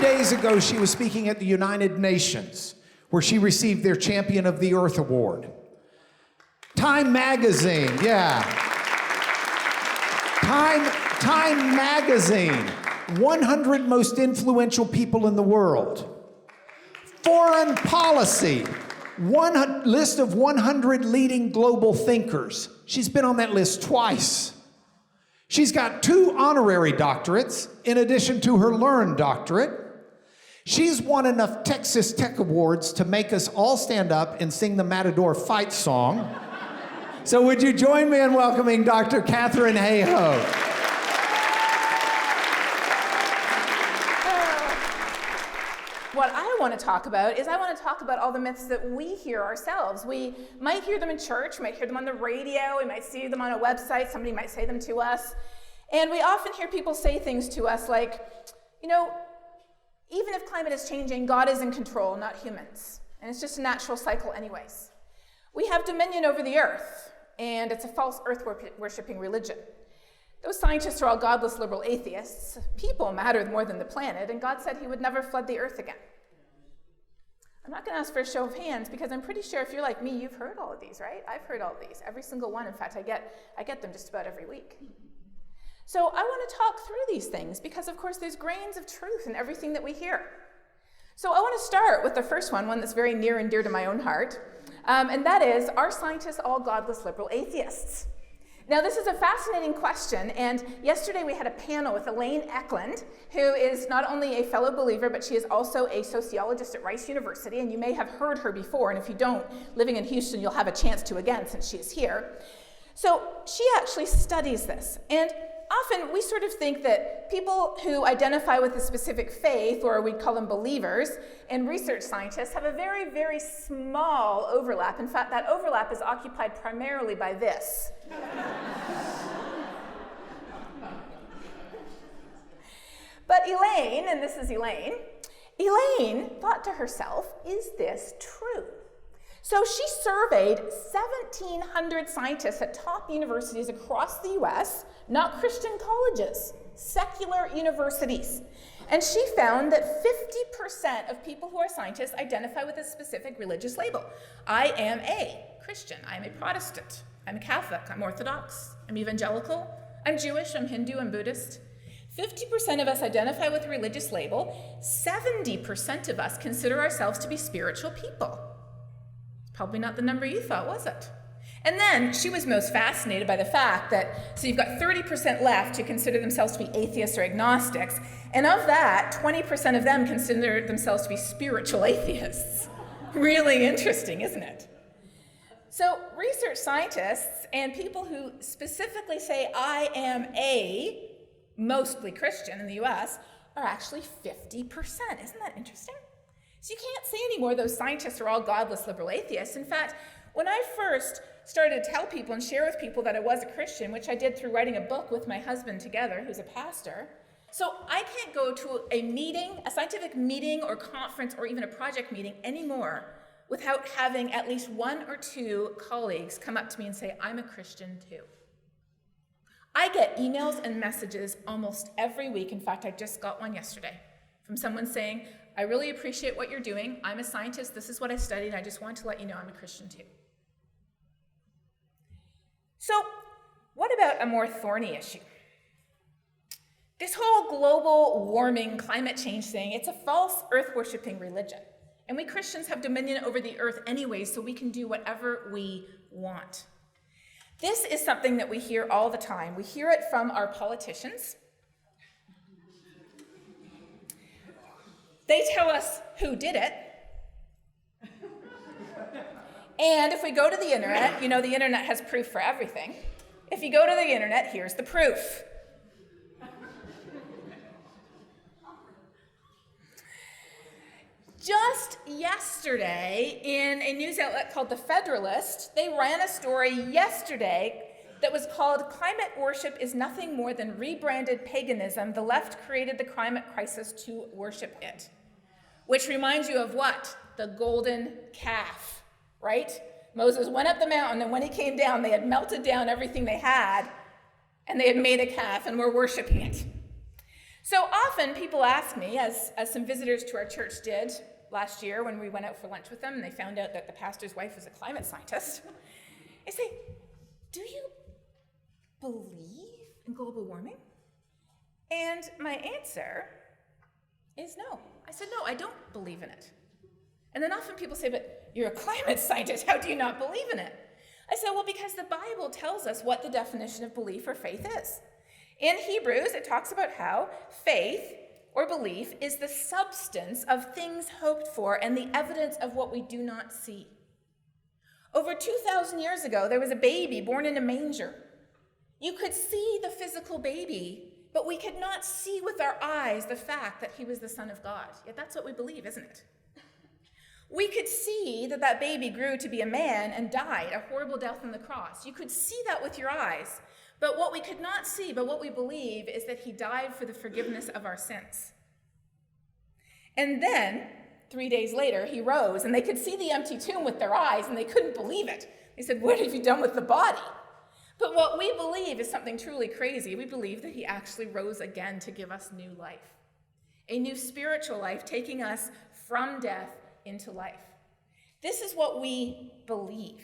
days ago, she was speaking at the United Nations, where she received their Champion of the Earth Award. Time Magazine, yeah. Time Magazine, 100 most influential people in the world. Foreign Policy, list of 100 leading global thinkers. She's been on that list twice. She's got 2 honorary doctorates in addition to her learned doctorate. She's won enough Texas Tech Awards to make us all stand up and sing the Matador fight song. So would you join me in welcoming Dr. Katharine Hayhoe? What I want to talk about is I want to talk about all the myths that we hear ourselves. We might hear them in church, we might hear them on the radio, we might see them on a website, somebody might say them to us. And we often hear people say things to us like, you know, even if climate is changing, God is in control, not humans. And it's just a natural cycle anyways. We have dominion over the earth, and it's a false earth-worshipping religion. Those scientists are all godless liberal atheists. People matter more than the planet, and God said he would never flood the earth again. I'm not going to ask for a show of hands because I'm pretty sure if you're like me, you've heard all of these, right? I've heard all of these, every single one. In fact, I get them just about every week. So I want to talk through these things because, of course, there's grains of truth in everything that we hear. So I want to start with the first one that's very near and dear to my own heart, and that is, are scientists all godless liberal atheists? Now, this is a fascinating question, and yesterday we had a panel with Elaine Eklund, who is not only a fellow believer, but she is also a sociologist at Rice University, and you may have heard her before, and if you don't, living in Houston, you'll have a chance to again since she is here. So she actually studies this, and often we sort of think that people who identify with a specific faith, or we'd call them believers, and research scientists have a very, very small overlap. In fact, that overlap is occupied primarily by this. But Elaine, and this is Elaine thought to herself, is this true? So she surveyed 1,700 scientists at top universities across the US, not Christian colleges, secular universities. And she found that 50% of people who are scientists identify with a specific religious label. I am a Christian, I am a Protestant, I'm a Catholic, I'm Orthodox, I'm evangelical, I'm Jewish, I'm Hindu, I'm Buddhist. 50% of us identify with a religious label. 70% of us consider ourselves to be spiritual people. Probably not the number you thought, was it? And then she was most fascinated by the fact that, so you've got 30% left who consider themselves to be atheists or agnostics, and of that, 20% of them consider themselves to be spiritual atheists. Really interesting, isn't it? So research scientists and people who specifically say, I am a mostly Christian in the US, are actually 50%. Isn't that interesting? So you can't say anymore those scientists are all godless liberal atheists. In fact, when I first started to tell people and share with people that I was a Christian, which I did through writing a book with my husband together, who's a pastor, so I can't go to a meeting, a scientific meeting or conference or even a project meeting anymore without having at least 1 or 2 colleagues come up to me and say, I'm a Christian too. I get emails and messages almost every week. In fact, I just got one yesterday from someone saying, I really appreciate what you're doing. I'm a scientist. This is what I studied. I just want to let you know I'm a Christian too. So what about a more thorny issue? This whole global warming, climate change thing, it's a false earth-worshipping religion. And we Christians have dominion over the earth anyway, so we can do whatever we want. This is something that we hear all the time. We hear it from our politicians. They tell us who did it. And if we go to the internet, you know the internet has proof for everything. If you go to the internet, here's the proof. Just yesterday, in a news outlet called The Federalist, they ran a story yesterday that was called Climate Worship is Nothing More Than Rebranded Paganism. The left created the climate crisis to worship it. Which reminds you of what? The golden calf, right? Moses went up the mountain, and when he came down, they had melted down everything they had, and they had made a calf, and were worshiping it. So often people ask me, as some visitors to our church did last year when we went out for lunch with them and they found out that the pastor's wife was a climate scientist, they say, do you believe in global warming? And my answer is no. I said, no, I don't believe in it. And then often people say, but you're a climate scientist, how do you not believe in it? I said, well, because the Bible tells us what the definition of belief or faith is. In Hebrews, it talks about how faith or belief is the substance of things hoped for and the evidence of what we do not see. Over 2,000 years ago, there was a baby born in a manger. You could see the physical baby, but we could not see with our eyes the fact that he was the Son of God. Yet that's what we believe, isn't it? We could see that that baby grew to be a man and died a horrible death on the cross. You could see that with your eyes. But what we could not see, but what we believe, is that he died for the forgiveness of our sins. And then, 3 days later, he rose, and they could see the empty tomb with their eyes, and they couldn't believe it. They said, what have you done with the body? But what we believe is something truly crazy. We believe that he actually rose again to give us new life, a new spiritual life, taking us from death into life. This is what we believe.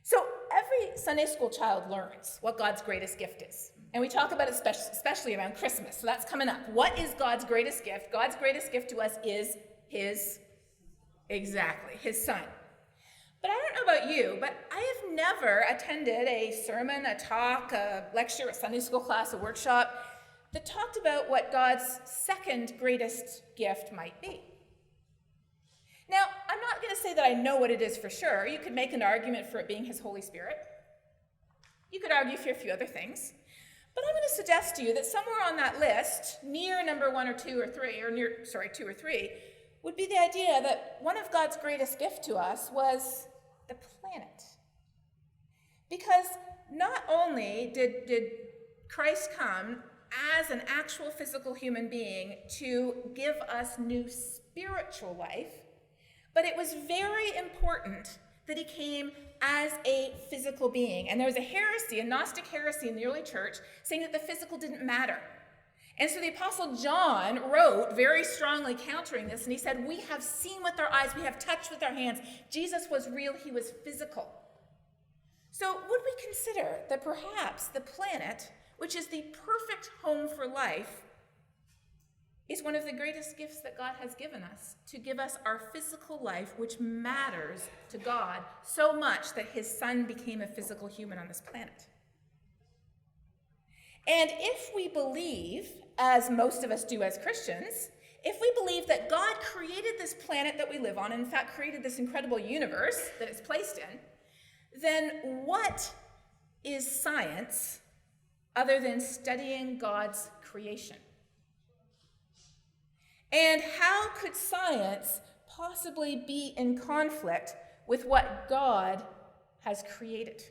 So every Sunday school child learns what God's greatest gift is. And we talk about it especially around Christmas. So that's coming up. What is God's greatest gift? God's greatest gift to us is his son. But I don't know about you, but I have never attended a sermon, a talk, a lecture, a Sunday school class, a workshop that talked about what God's second greatest gift might be. Now, I'm not going to say that I know what it is for sure. You could make an argument for it being his Holy Spirit. You could argue for a few other things. But I'm going to suggest to you that somewhere on that list, near number 1 or 2 or 3, or 2 or 3, would be the idea that one of God's greatest gifts to us was the planet. Because not only did Christ come as an actual physical human being to give us new spiritual life, but it was very important that he came as a physical being. And there was a heresy, a Gnostic heresy in the early church, saying that the physical didn't matter. And so the Apostle John wrote very strongly countering this, and he said, we have seen with our eyes, we have touched with our hands. Jesus was real, he was physical. So would we consider that perhaps the planet, which is the perfect home for life, is one of the greatest gifts that God has given us, to give us our physical life, which matters to God so much that his son became a physical human on this planet. And if we believe, as most of us do as Christians, if we believe that God created this planet that we live on, and in fact created this incredible universe that it's placed in, then what is science other than studying God's creation? And how could science possibly be in conflict with what God has created?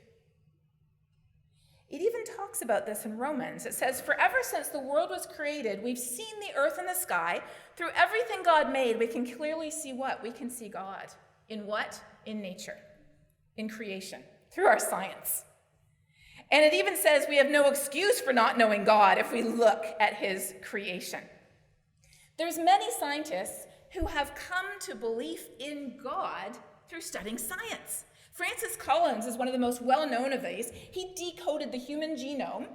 It even talks about this in Romans. It says, for ever since the world was created, we've seen the earth and the sky. Through everything God made, we can clearly see what? We can see God. In what? In nature, in creation, through our science. And it even says we have no excuse for not knowing God if we look at his creation. There's many scientists who have come to belief in God through studying science. Francis Collins is one of the most well-known of these. He decoded the human genome.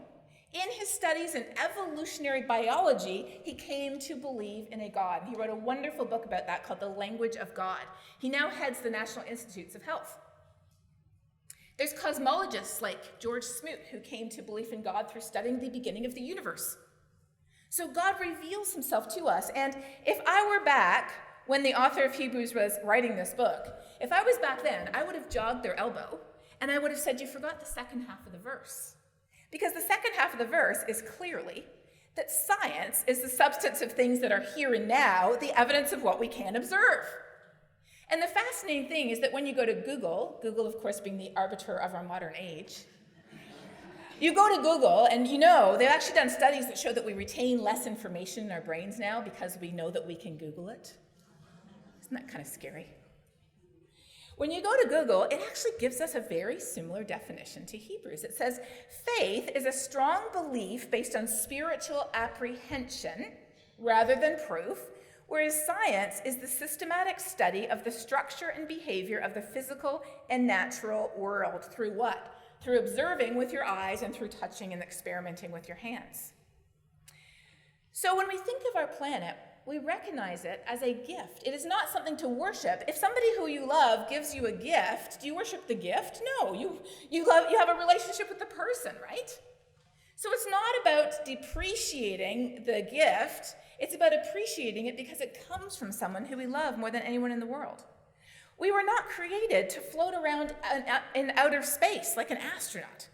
In his studies in evolutionary biology, he came to believe in a God. He wrote a wonderful book about that called The Language of God. He now heads the National Institutes of Health. There's cosmologists like George Smoot who came to belief in God through studying the beginning of the universe. So God reveals himself to us. And if I were back when the author of Hebrews was writing this book, if I was back then, I would have jogged their elbow and I would have said, you forgot the second half of the verse. Because the second half of the verse is clearly that science is the substance of things that are here and now, the evidence of what we can observe. And the fascinating thing is that when you go to Google, of course being the arbiter of our modern age, you go to Google and they've actually done studies that show that we retain less information in our brains now because we know that we can Google it. Isn't that kind of scary? When you go to Google, it actually gives us a very similar definition to Hebrews. It says, faith is a strong belief based on spiritual apprehension rather than proof, whereas science is the systematic study of the structure and behavior of the physical and natural world. Through what? Through observing with your eyes and through touching and experimenting with your hands. So when we think of our planet, we recognize it as a gift. It is not something to worship. If somebody who you love gives you a gift, do you worship the gift? No, you have a relationship with the person, right? So it's not about depreciating the gift. It's about appreciating it because it comes from someone who we love more than anyone in the world. We were not created to float around in outer space like an astronaut.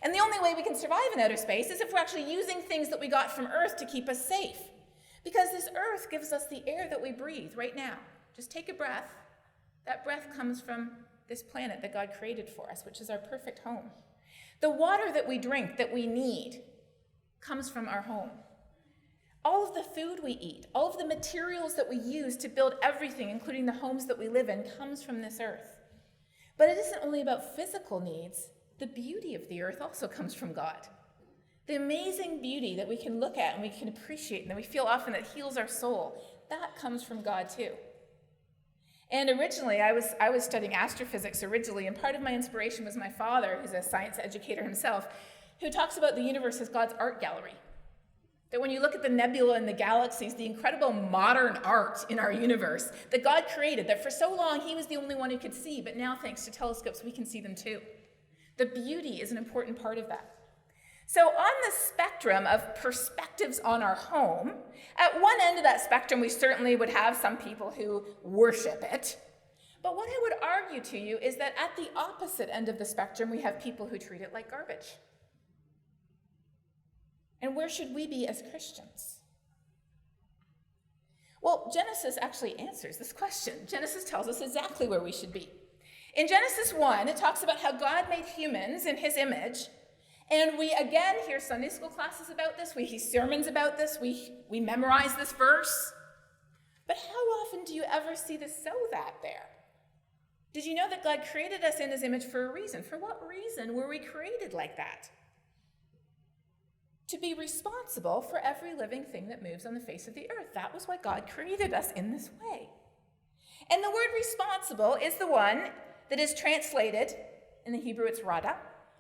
And the only way we can survive in outer space is if we're actually using things that we got from Earth to keep us safe. Because this Earth gives us the air that we breathe right now. Just take a breath. That breath comes from this planet that God created for us, which is our perfect home. The water that we drink, that we need, comes from our home. All of the food we eat, all of the materials that we use to build everything, including the homes that we live in, comes from this earth. But it isn't only about physical needs. The beauty of the earth also comes from God. The amazing beauty that we can look at and we can appreciate and that we feel often that heals our soul, that comes from God too. And originally, I was studying astrophysics originally, and part of my inspiration was my father, who's a science educator himself, who talks about the universe as God's art gallery. That when you look at the nebula and the galaxies, the incredible modern art in our universe that God created, that for so long he was the only one who could see, but now thanks to telescopes we can see them too. The beauty is an important part of that. So on the spectrum of perspectives on our home, at one end of that spectrum we certainly would have some people who worship it. But what I would argue to you is that at the opposite end of the spectrum we have people who treat it like garbage. And where should we be as Christians? Well, Genesis actually answers this question. Genesis tells us exactly where we should be. In Genesis 1, it talks about how God made humans in his image. And we again hear Sunday school classes about this. We hear sermons about this. We memorize this verse. But how often do you ever see the "so that" there? Did you know that God created us in his image for a reason? For what reason were we created like that? To be responsible for every living thing that moves on the face of the earth. That was why God created us in this way. And the word responsible is the one that is translated, in the Hebrew it's rada.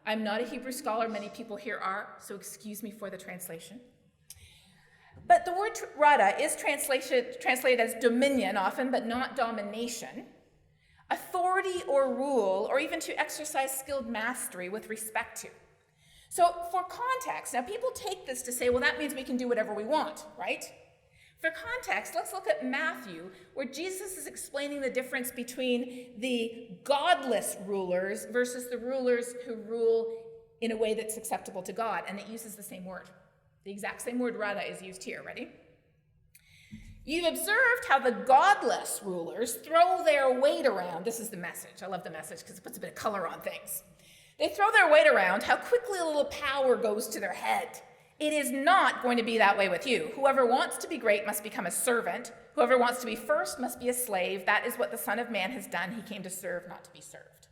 I'm not a Hebrew scholar, many people here are, so excuse me for the translation. But the word rada is translated as dominion often, but not domination, authority or rule, or even to exercise skilled mastery with respect to. So for context, now people take this to say, well, that means we can do whatever we want, right? For context, let's look at Matthew, where Jesus is explaining the difference between the godless rulers versus the rulers who rule in a way that's acceptable to God, and it uses the same word. The exact same word, rada, is used here. Ready? You've observed how the godless rulers throw their weight around. This is the message. I love the message because it puts a bit of color on things. They throw their weight around, how quickly a little power goes to their head. It is not going to be that way with you. Whoever wants to be great must become a servant. Whoever wants to be first must be a slave. That is what the Son of Man has done. He came to serve, not to be served.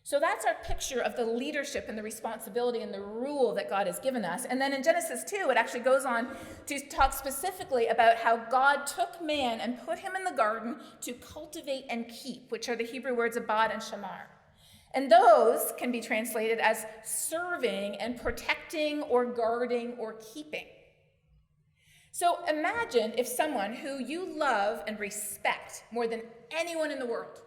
So that's our picture of the leadership and the responsibility and the rule that God has given us. And then in Genesis 2, it actually goes on to talk specifically about how God took man and put him in the garden to cultivate and keep, which are the Hebrew words abad and shamar. And those can be translated as serving and protecting or guarding or keeping. So imagine if someone who you love and respect more than anyone in the world,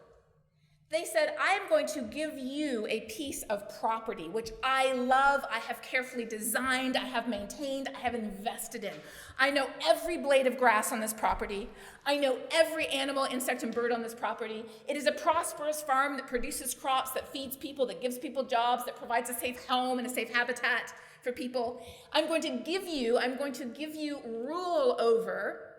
they said, I am going to give you a piece of property which I love, I have carefully designed, I have maintained, I have invested in. I know every blade of grass on this property. I know every animal, insect, and bird on this property. It is a prosperous farm that produces crops, that feeds people, that gives people jobs, that provides a safe home and a safe habitat for people. I'm going to give you rule over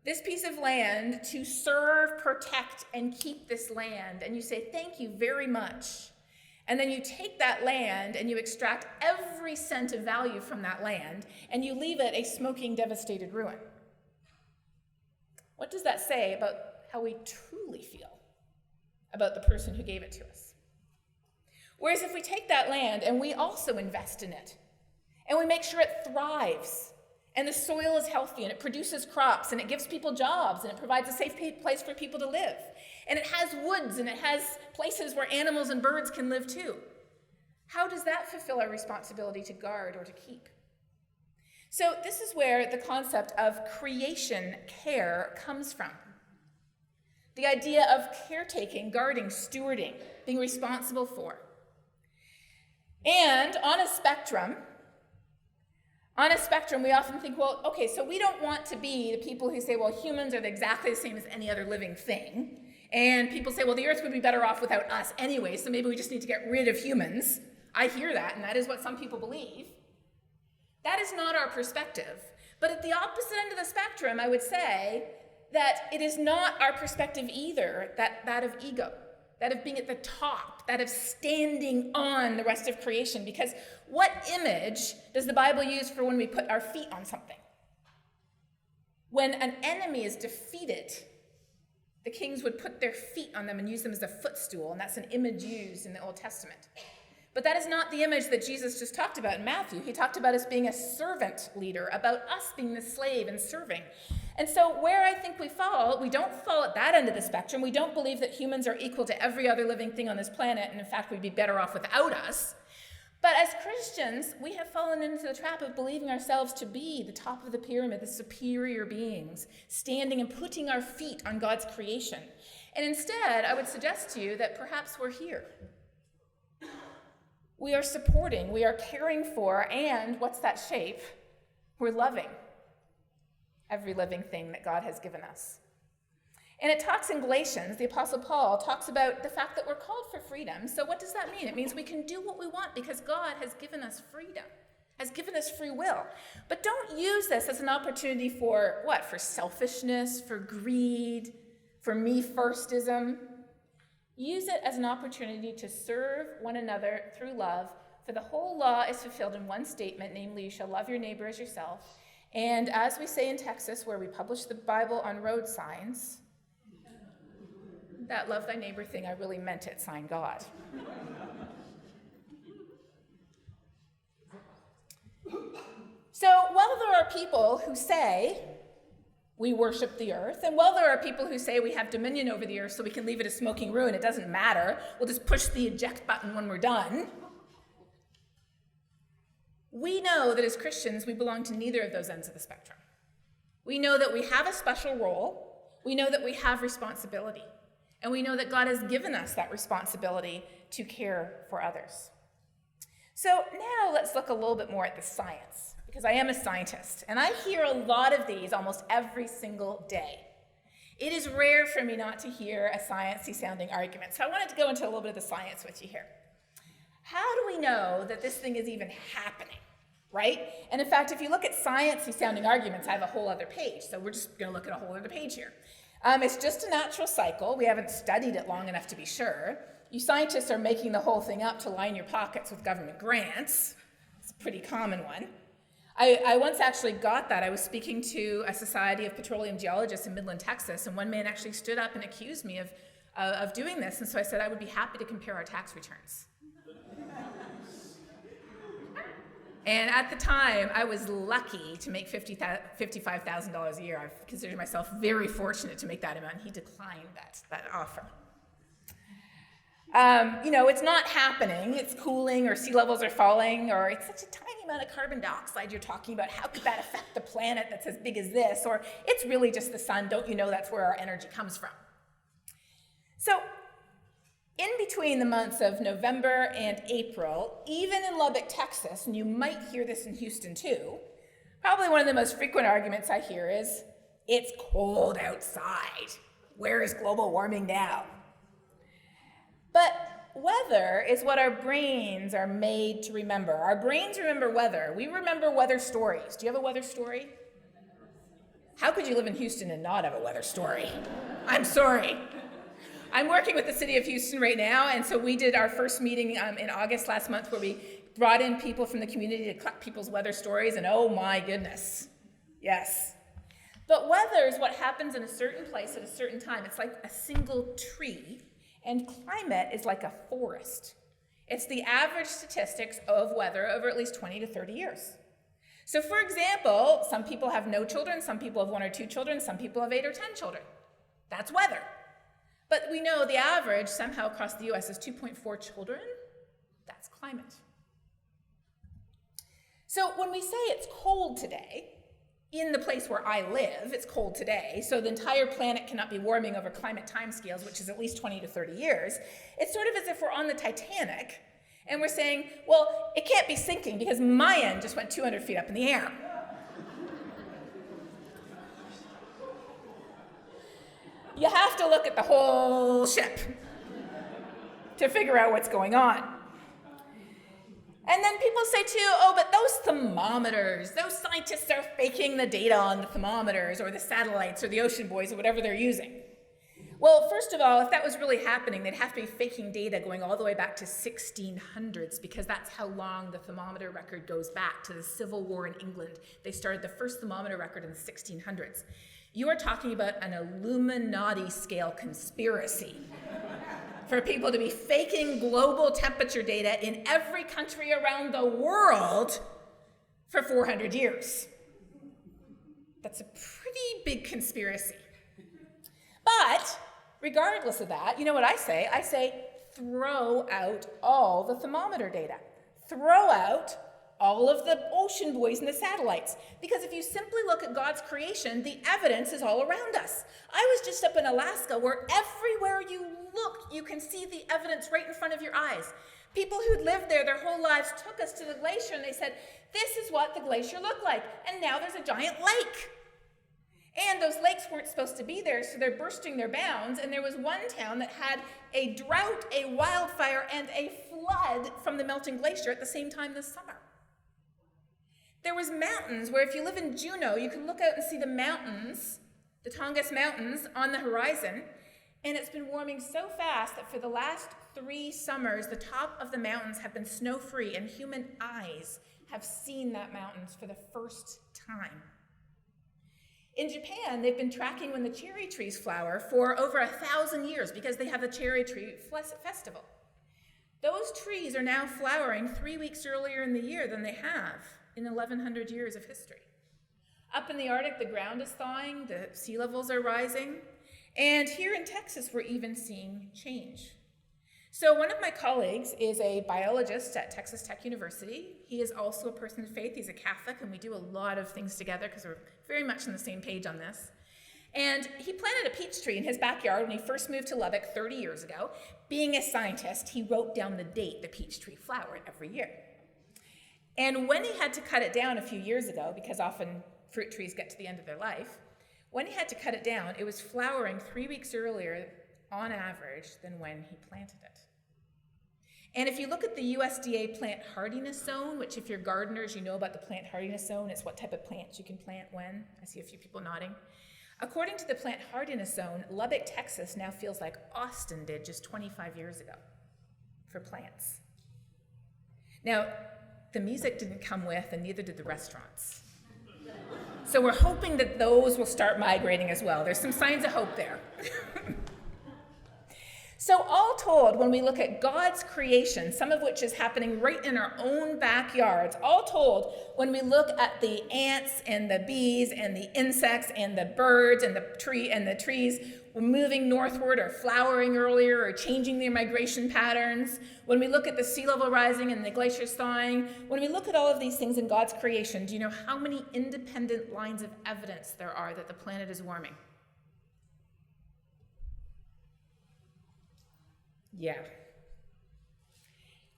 this piece of land to serve, protect, and keep this land. And you say, thank you very much. And then you take that land and you extract every cent of value from that land and you leave it a smoking, devastated ruin. What does that say about how we truly feel? about the person who gave it to us. Whereas if we take that land and we also invest in it, and we make sure it thrives, and the soil is healthy, and it produces crops, and it gives people jobs, and it provides a safe place for people to live, and it has woods, and it has places where animals and birds can live too, how does that fulfill our responsibility to guard or to keep? So this is where the concept of creation care comes from. The idea of caretaking, guarding, stewarding, being responsible for. And on a spectrum, we often think, well, okay, so we don't want to be the people who say, well, humans are exactly the same as any other living thing. And people say, well, the earth would be better off without us anyway, so maybe we just need to get rid of humans. I hear that, and that is what some people believe. That is not our perspective. But at the opposite end of the spectrum, I would say that it is not our perspective either, that of ego, that of being at the top, that of standing on the rest of creation. Because what image does the Bible use for when we put our feet on something? When an enemy is defeated, the kings would put their feet on them and use them as a footstool, and that's an image used in the Old Testament. But that is not the image that Jesus just talked about in Matthew. He talked about us being a servant leader, about us being the slave and serving. And so where I think we don't fall at that end of the spectrum. We don't believe that humans are equal to every other living thing on this planet, and in fact, we'd be better off without us. But as Christians, we have fallen into the trap of believing ourselves to be the top of the pyramid, the superior beings, standing and putting our feet on God's creation. And instead, I would suggest to you that perhaps we're here. We are supporting, we are caring for, and what's that shape? We're loving every living thing that God has given us. And it talks in Galatians, the Apostle Paul talks about the fact that we're called for freedom. So what does that mean? It means we can do what we want because God has given us freedom, has given us free will. But don't use this as an opportunity for what? For selfishness, for greed, for me-firstism. Use it as an opportunity to serve one another through love, for the whole law is fulfilled in one statement, namely, you shall love your neighbor as yourself. And as we say in Texas, where we publish the Bible on road signs, that love thy neighbor thing, I really meant it, sign God. So while there are people who say we worship the earth, and while there are people who say we have dominion over the earth so we can leave it a smoking ruin, it doesn't matter, we'll just push the eject button when we're done, we know that as Christians we belong to neither of those ends of the spectrum. We know that we have a special role, we know that we have responsibility, and we know that God has given us that responsibility to care for others. So now let's look a little bit more at the science, because I am a scientist, and I hear a lot of these almost every single day. It is rare for me not to hear a sciencey sounding argument, so I wanted to go into a little bit of the science with you here. How do we know that this thing is even happening, right? And in fact, if you look at sciencey sounding arguments, I have a whole other page, so we're just gonna look at a whole other page here. It's just a natural cycle. We haven't studied it long enough to be sure. You scientists are making the whole thing up to line your pockets with government grants. It's a pretty common one. I once actually got that. I was speaking to a society of petroleum geologists in Midland, Texas, and one man actually stood up and accused me of doing this, and so I said I would be happy to compare our tax returns. And at the time, I was lucky to make $55,000 a year. I've considered myself very fortunate to make that amount, and he declined that offer. It's not happening. It's cooling, or sea levels are falling, or it's such a tiny amount of carbon dioxide you're talking about. How could that affect the planet that's as big as this? Or it's really just the sun. Don't you know that's where our energy comes from? So in between the months of November and April, even in Lubbock, Texas, and you might hear this in Houston too, probably one of the most frequent arguments I hear is, it's cold outside. Where is global warming now? But weather is what our brains are made to remember. Our brains remember weather. We remember weather stories. Do you have a weather story? How could you live in Houston and not have a weather story? I'm sorry. I'm working with the city of Houston right now, and so we did our first meeting in August last month where we brought in people from the community to collect people's weather stories, and oh my goodness, yes. But weather is what happens in a certain place at a certain time. It's like a single tree, And climate is like a forest. It's the average statistics of weather over at least 20 to 30 years. So for example, some people have no children, some people have 1 or 2 children, some people have 8 or 10 children. That's weather. But we know the average somehow across the US is 2.4 children. That's climate. So when we say it's cold today, in the place where I live, it's cold today, so the entire planet cannot be warming over climate timescales, which is at least 20 to 30 years. It's sort of as if we're on the Titanic, and we're saying, well, it can't be sinking because my end just went 200 feet up in the air. You have to look at the whole ship to figure out what's going on. And then people say too, oh, but those thermometers, those scientists are faking the data on the thermometers or the satellites or the ocean buoys or whatever they're using. Well, first of all, if that was really happening, they'd have to be faking data going all the way back to 1600s, because that's how long the thermometer record goes back, to the Civil War in England. They started the first thermometer record in the 1600s. You are talking about an Illuminati scale conspiracy for people to be faking global temperature data in every country around the world for 400 years. That's a pretty big conspiracy. But regardless of that, you know what I say? I say throw out all the thermometer data. Throw out all of the ocean buoys and the satellites. Because if you simply look at God's creation, the evidence is all around us. I was just up in Alaska where everywhere you look, you can see the evidence right in front of your eyes. People who'd lived there their whole lives took us to the glacier and they said, this is what the glacier looked like. And now there's a giant lake. And those lakes weren't supposed to be there, so they're bursting their bounds. And there was one town that had a drought, a wildfire, and a flood from the melting glacier at the same time this summer. There was mountains where if you live in Juneau, you can look out and see the mountains, the Tongass Mountains on the horizon, and it's been warming so fast that for the last 3 summers, the top of the mountains have been snow-free, and human eyes have seen that mountains for the first time. In Japan, they've been tracking when the cherry trees flower for over 1,000 years because they have a cherry tree festival. Those trees are now flowering 3 weeks earlier in the year than they have in 1,100 years of history. Up in the Arctic, the ground is thawing, the sea levels are rising, and here in Texas, we're even seeing change. So one of my colleagues is a biologist at Texas Tech University. He is also a person of faith. He's a Catholic, and we do a lot of things together because we're very much on the same page on this. And he planted a peach tree in his backyard when he first moved to Lubbock 30 years ago. Being a scientist, he wrote down the date the peach tree flowered every year. And when he had to cut it down a few years ago, because often fruit trees get to the end of their life, when he had to cut it down, it was flowering 3 weeks earlier on average than when he planted it. And if you look at the USDA plant hardiness zone, which if you're gardeners, you know about the plant hardiness zone, it's what type of plants you can plant when. I see a few people nodding. According to the plant hardiness zone, Lubbock, Texas now feels like Austin did just 25 years ago for plants. Now, the music didn't come with, and neither did the restaurants. So we're hoping that those will start migrating as well. There's some signs of hope there. So all told, when we look at God's creation, some of which is happening right in our own backyards, all told, when we look at the ants and the bees and the insects and the birds and the trees moving northward or flowering earlier or changing their migration patterns, when we look at the sea level rising and the glaciers thawing, when we look at all of these things in God's creation, do you know how many independent lines of evidence there are that the planet is warming? Yeah.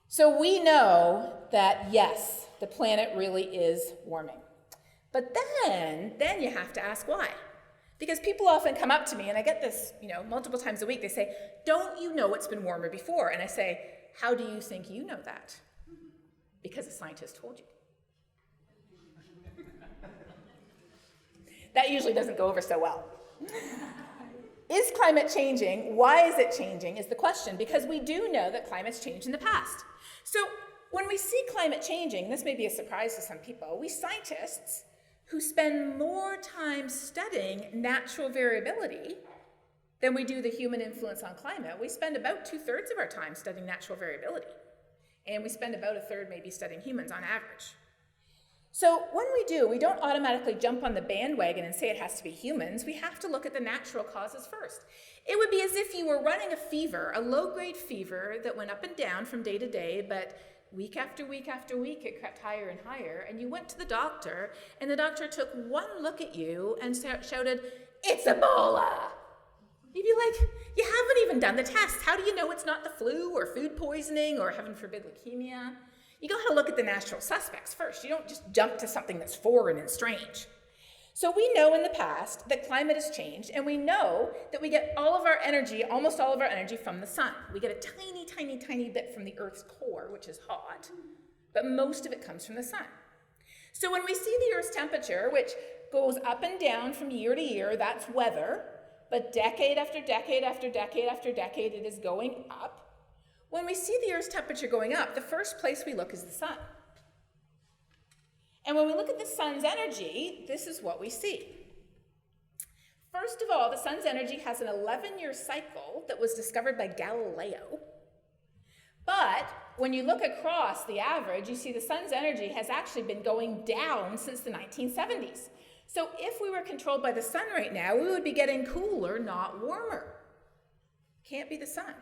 So we know that, yes, the planet really is warming. But then you have to ask why. Because people often come up to me, and I get this, multiple times a week. They say, don't you know it's been warmer before? And I say, how do you think you know that? Because a scientist told you. That usually doesn't go over so well. Is climate changing? Why is it changing is the question, because we do know that climate's changed in the past. So when we see climate changing, this may be a surprise to some people, we scientists who spend more time studying natural variability than we do the human influence on climate. We spend about 2/3 of our time studying natural variability. And we spend about 1/3 maybe studying humans on average. So when we do, we don't automatically jump on the bandwagon and say it has to be humans. We have to look at the natural causes first. It would be as if you were running a fever, a low-grade fever that went up and down from day to day, but week after week after week, it crept higher and higher, and you went to the doctor, and the doctor took one look at you and shouted, "It's Ebola!" You'd be like, you haven't even done the test. How do you know it's not the flu or food poisoning or, heaven forbid, leukemia? You gotta look at the natural suspects first. You don't just jump to something that's foreign and strange. So we know in the past that climate has changed, and we know that we get all of our energy, almost all of our energy, from the sun. We get a tiny, tiny, tiny bit from the Earth's core, which is hot, but most of it comes from the sun. So when we see the Earth's temperature, which goes up and down from year to year, that's weather, but decade after decade after decade after decade, it is going up. When we see the Earth's temperature going up, the first place we look is the sun. And when we look at the sun's energy, this is what we see. First of all, the sun's energy has an 11-year cycle that was discovered by Galileo. But when you look across the average, you see the sun's energy has actually been going down since the 1970s. So if we were controlled by the sun right now, we would be getting cooler, not warmer. Can't be the sun.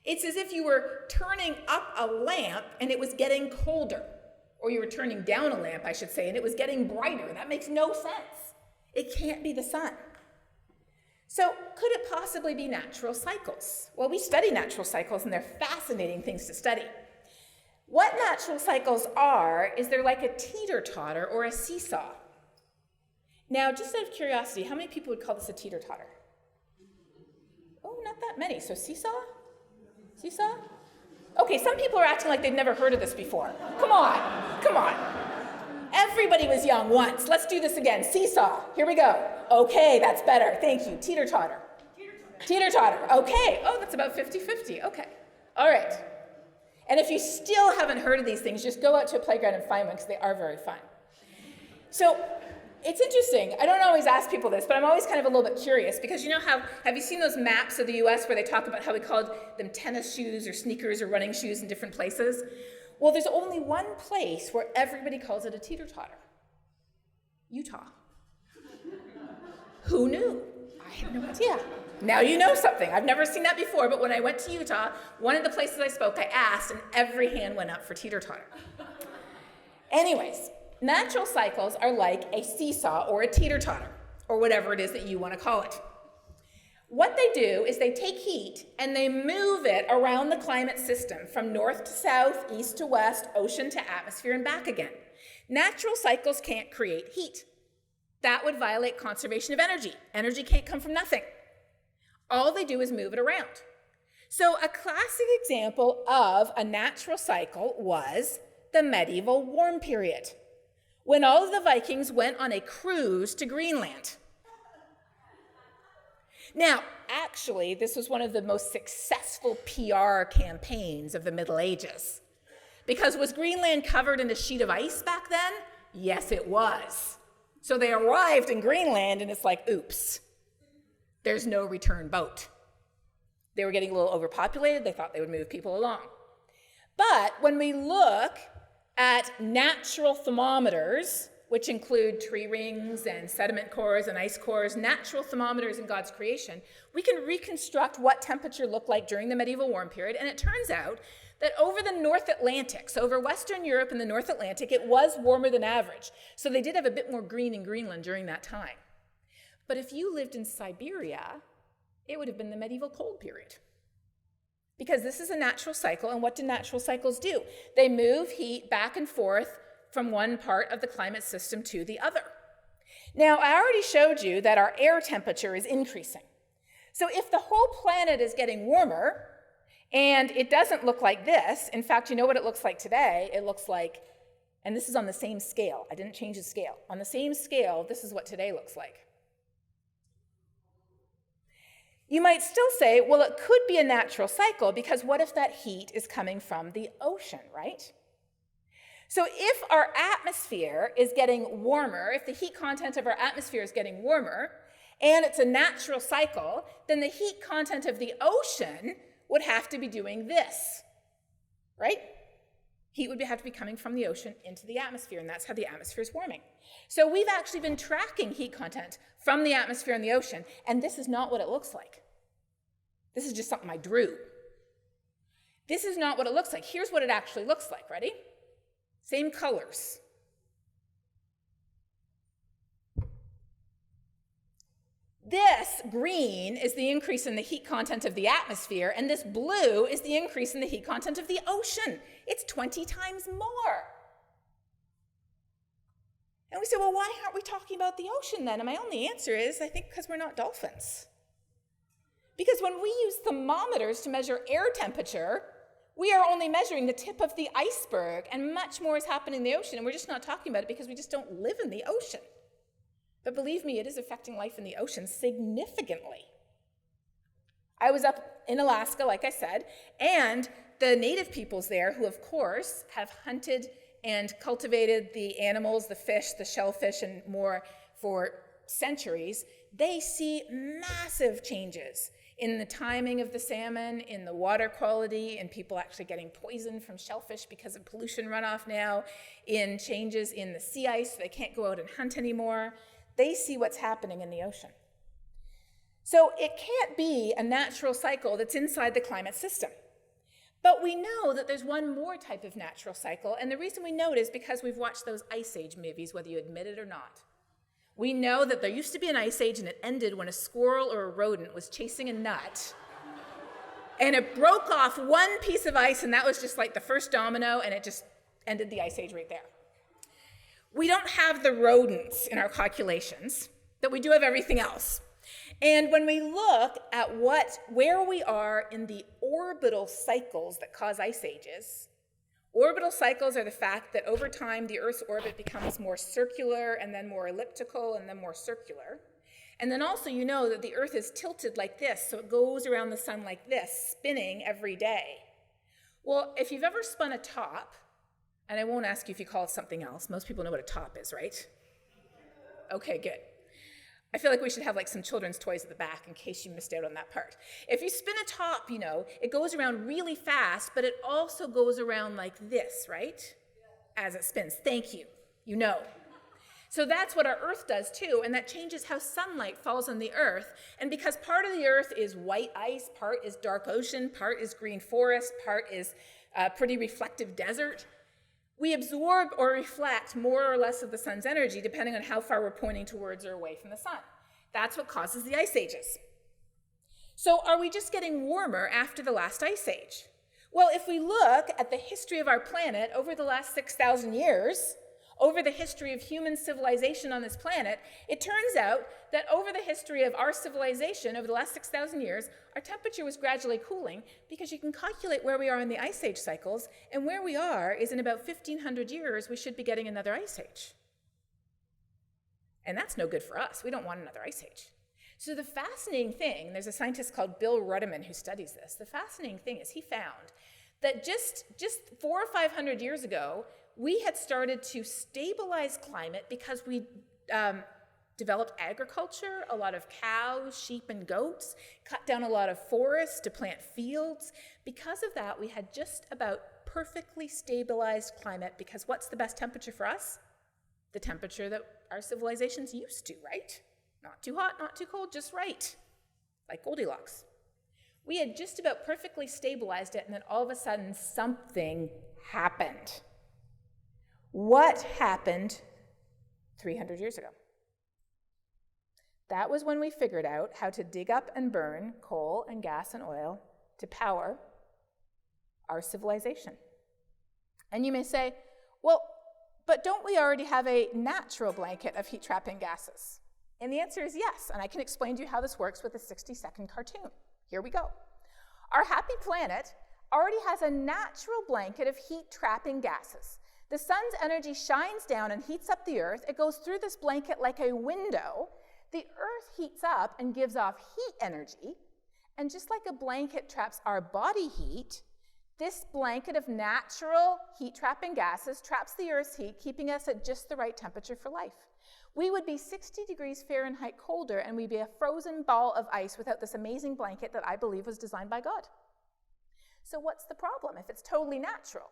It's as if you were turning up a lamp and it was getting colder. Or you were turning down a lamp, I should say, and it was getting brighter. That makes no sense. It can't be the sun. So could it possibly be natural cycles? Well, we study natural cycles, and they're fascinating things to study. What natural cycles are is they're like a teeter-totter or a seesaw. Now, just out of curiosity, how many people would call this a teeter-totter? Oh, not that many. So seesaw? Seesaw? Okay, some people are acting like they've never heard of this before. Come on, come on. Everybody was young once. Let's do this again. Seesaw. Here we go. Okay, that's better. Thank you. Teeter-totter. Teeter-totter. Okay. Oh, that's about 50-50. Okay. All right. And if you still haven't heard of these things, just go out to a playground and find one, because they are very fun. So it's interesting. I don't always ask people this, but I'm always kind of a little bit curious, because you know how, have you seen those maps of the US where they talk about how we called them tennis shoes or sneakers or running shoes in different places? Well, there's only one place where everybody calls it a teeter-totter. Utah. Who knew? I had no idea. Now you know something. I've never seen that before, but when I went to Utah, one of the places I spoke, I asked, and every hand went up for teeter-totter. Anyways, natural cycles are like a seesaw or a teeter-totter, or whatever it is that you want to call it. What they do is they take heat and they move it around the climate system from north to south, east to west, ocean to atmosphere, and back again. Natural cycles can't create heat. That would violate conservation of energy. Energy can't come from nothing. All they do is move it around. So a classic example of a natural cycle was the medieval warm period, when all of the Vikings went on a cruise to Greenland. Now, actually, this was one of the most successful PR campaigns of the Middle Ages. Because was Greenland covered in a sheet of ice back then? Yes, it was. So they arrived in Greenland, and it's like, oops, there's no return boat. They were getting a little overpopulated. They thought they would move people along. But when we look at natural thermometers, which include tree rings and sediment cores and ice cores, natural thermometers in God's creation, we can reconstruct what temperature looked like during the medieval warm period, and it turns out that over the North Atlantic, so over Western Europe and the North Atlantic, it was warmer than average. So they did have a bit more green in Greenland during that time. But if you lived in Siberia, it would have been the medieval cold period. Because this is a natural cycle, and what do natural cycles do? They move heat back and forth from one part of the climate system to the other. Now, I already showed you that our air temperature is increasing. So if the whole planet is getting warmer, and it doesn't look like this, in fact, you know what it looks like today? It looks like, and this is on the same scale. I didn't change the scale. On the same scale, this is what today looks like. You might still say, well, it could be a natural cycle, because what if that heat is coming from the ocean, right? So if our atmosphere is getting warmer, if the heat content of our atmosphere is getting warmer, and it's a natural cycle, then the heat content of the ocean would have to be doing this, right? Heat would have to be coming from the ocean into the atmosphere, and that's how the atmosphere is warming. So we've actually been tracking heat content from the atmosphere and the ocean, and this is not what it looks like. This is just something I drew. This is not what it looks like. Here's what it actually looks like. Ready? Same colors. This green is the increase in the heat content of the atmosphere, and this blue is the increase in the heat content of the ocean. It's 20 times more. And we say, well, why aren't we talking about the ocean then? And my only answer is, I think because we're not dolphins. Because when we use thermometers to measure air temperature, we are only measuring the tip of the iceberg, and much more is happening in the ocean, and we're just not talking about it because we just don't live in the ocean. But believe me, it is affecting life in the ocean significantly. I was up in Alaska, like I said, and the native peoples there, who of course have hunted and cultivated the animals, the fish, the shellfish, and more for centuries, they see massive changes in the timing of the salmon, in the water quality, in people actually getting poisoned from shellfish because of pollution runoff now, in changes in the sea ice, so they can't go out and hunt anymore. They see what's happening in the ocean. So it can't be a natural cycle that's inside the climate system. But we know that there's one more type of natural cycle, and the reason we know it is because we've watched those Ice Age movies, whether you admit it or not. We know that there used to be an ice age, and it ended when a squirrel or a rodent was chasing a nut, and it broke off one piece of ice, and that was just like the first domino, and it just ended the Ice Age right there. We don't have the rodents in our calculations, but we do have everything else. And when we look at where we are in the orbital cycles that cause ice ages, orbital cycles are the fact that over time the Earth's orbit becomes more circular and then more elliptical and then more circular. And then also you know that the Earth is tilted like this, so it goes around the sun like this, spinning every day. Well, if you've ever spun a top, and I won't ask you if you call it something else. Most people know what a top is, right? Okay, good. I feel like we should have like some children's toys at the back in case you missed out on that part. If you spin a top, you know, it goes around really fast, but it also goes around like this, right? As it spins. Thank you. You know. So that's what our Earth does too, and that changes how sunlight falls on the Earth. And because part of the Earth is white ice, part is dark ocean, part is green forest, part is pretty reflective desert, we absorb or reflect more or less of the sun's energy depending on how far we're pointing towards or away from the sun. That's what causes the ice ages. So are we just getting warmer after the last ice age? Well, if we look at the history of our planet over the last 6,000 years, over the history of human civilization on this planet, it turns out that over the history of our civilization, over the last 6,000 years, our temperature was gradually cooling because you can calculate where we are in the ice age cycles, and where we are is in about 1,500 years, we should be getting another ice age. And that's no good for us. We don't want another ice age. So the fascinating thing, there's a scientist called Bill Rudiman who studies this. The fascinating thing is he found that just 400 or 500 years ago, we had started to stabilize climate because we developed agriculture, a lot of cows, sheep, and goats, cut down a lot of forests to plant fields. Because of that, we had just about perfectly stabilized climate, because what's the best temperature for us? The temperature that our civilization's used to, right? Not too hot, not too cold, just right, like Goldilocks. We had just about perfectly stabilized it, and then all of a sudden something happened. What happened 300 years ago? That was when we figured out how to dig up and burn coal and gas and oil to power our civilization. And you may say, well, but don't we already have a natural blanket of heat-trapping gases? And the answer is yes, and I can explain to you how this works with a 60-second cartoon. Here we go. Our happy planet already has a natural blanket of heat-trapping gases. The sun's energy shines down and heats up the Earth. It goes through this blanket like a window. The Earth heats up and gives off heat energy. And just like a blanket traps our body heat, this blanket of natural heat-trapping gases traps the Earth's heat, keeping us at just the right temperature for life. We would be 60 degrees Fahrenheit colder, and we'd be a frozen ball of ice without this amazing blanket that I believe was designed by God. So what's the problem if it's totally natural?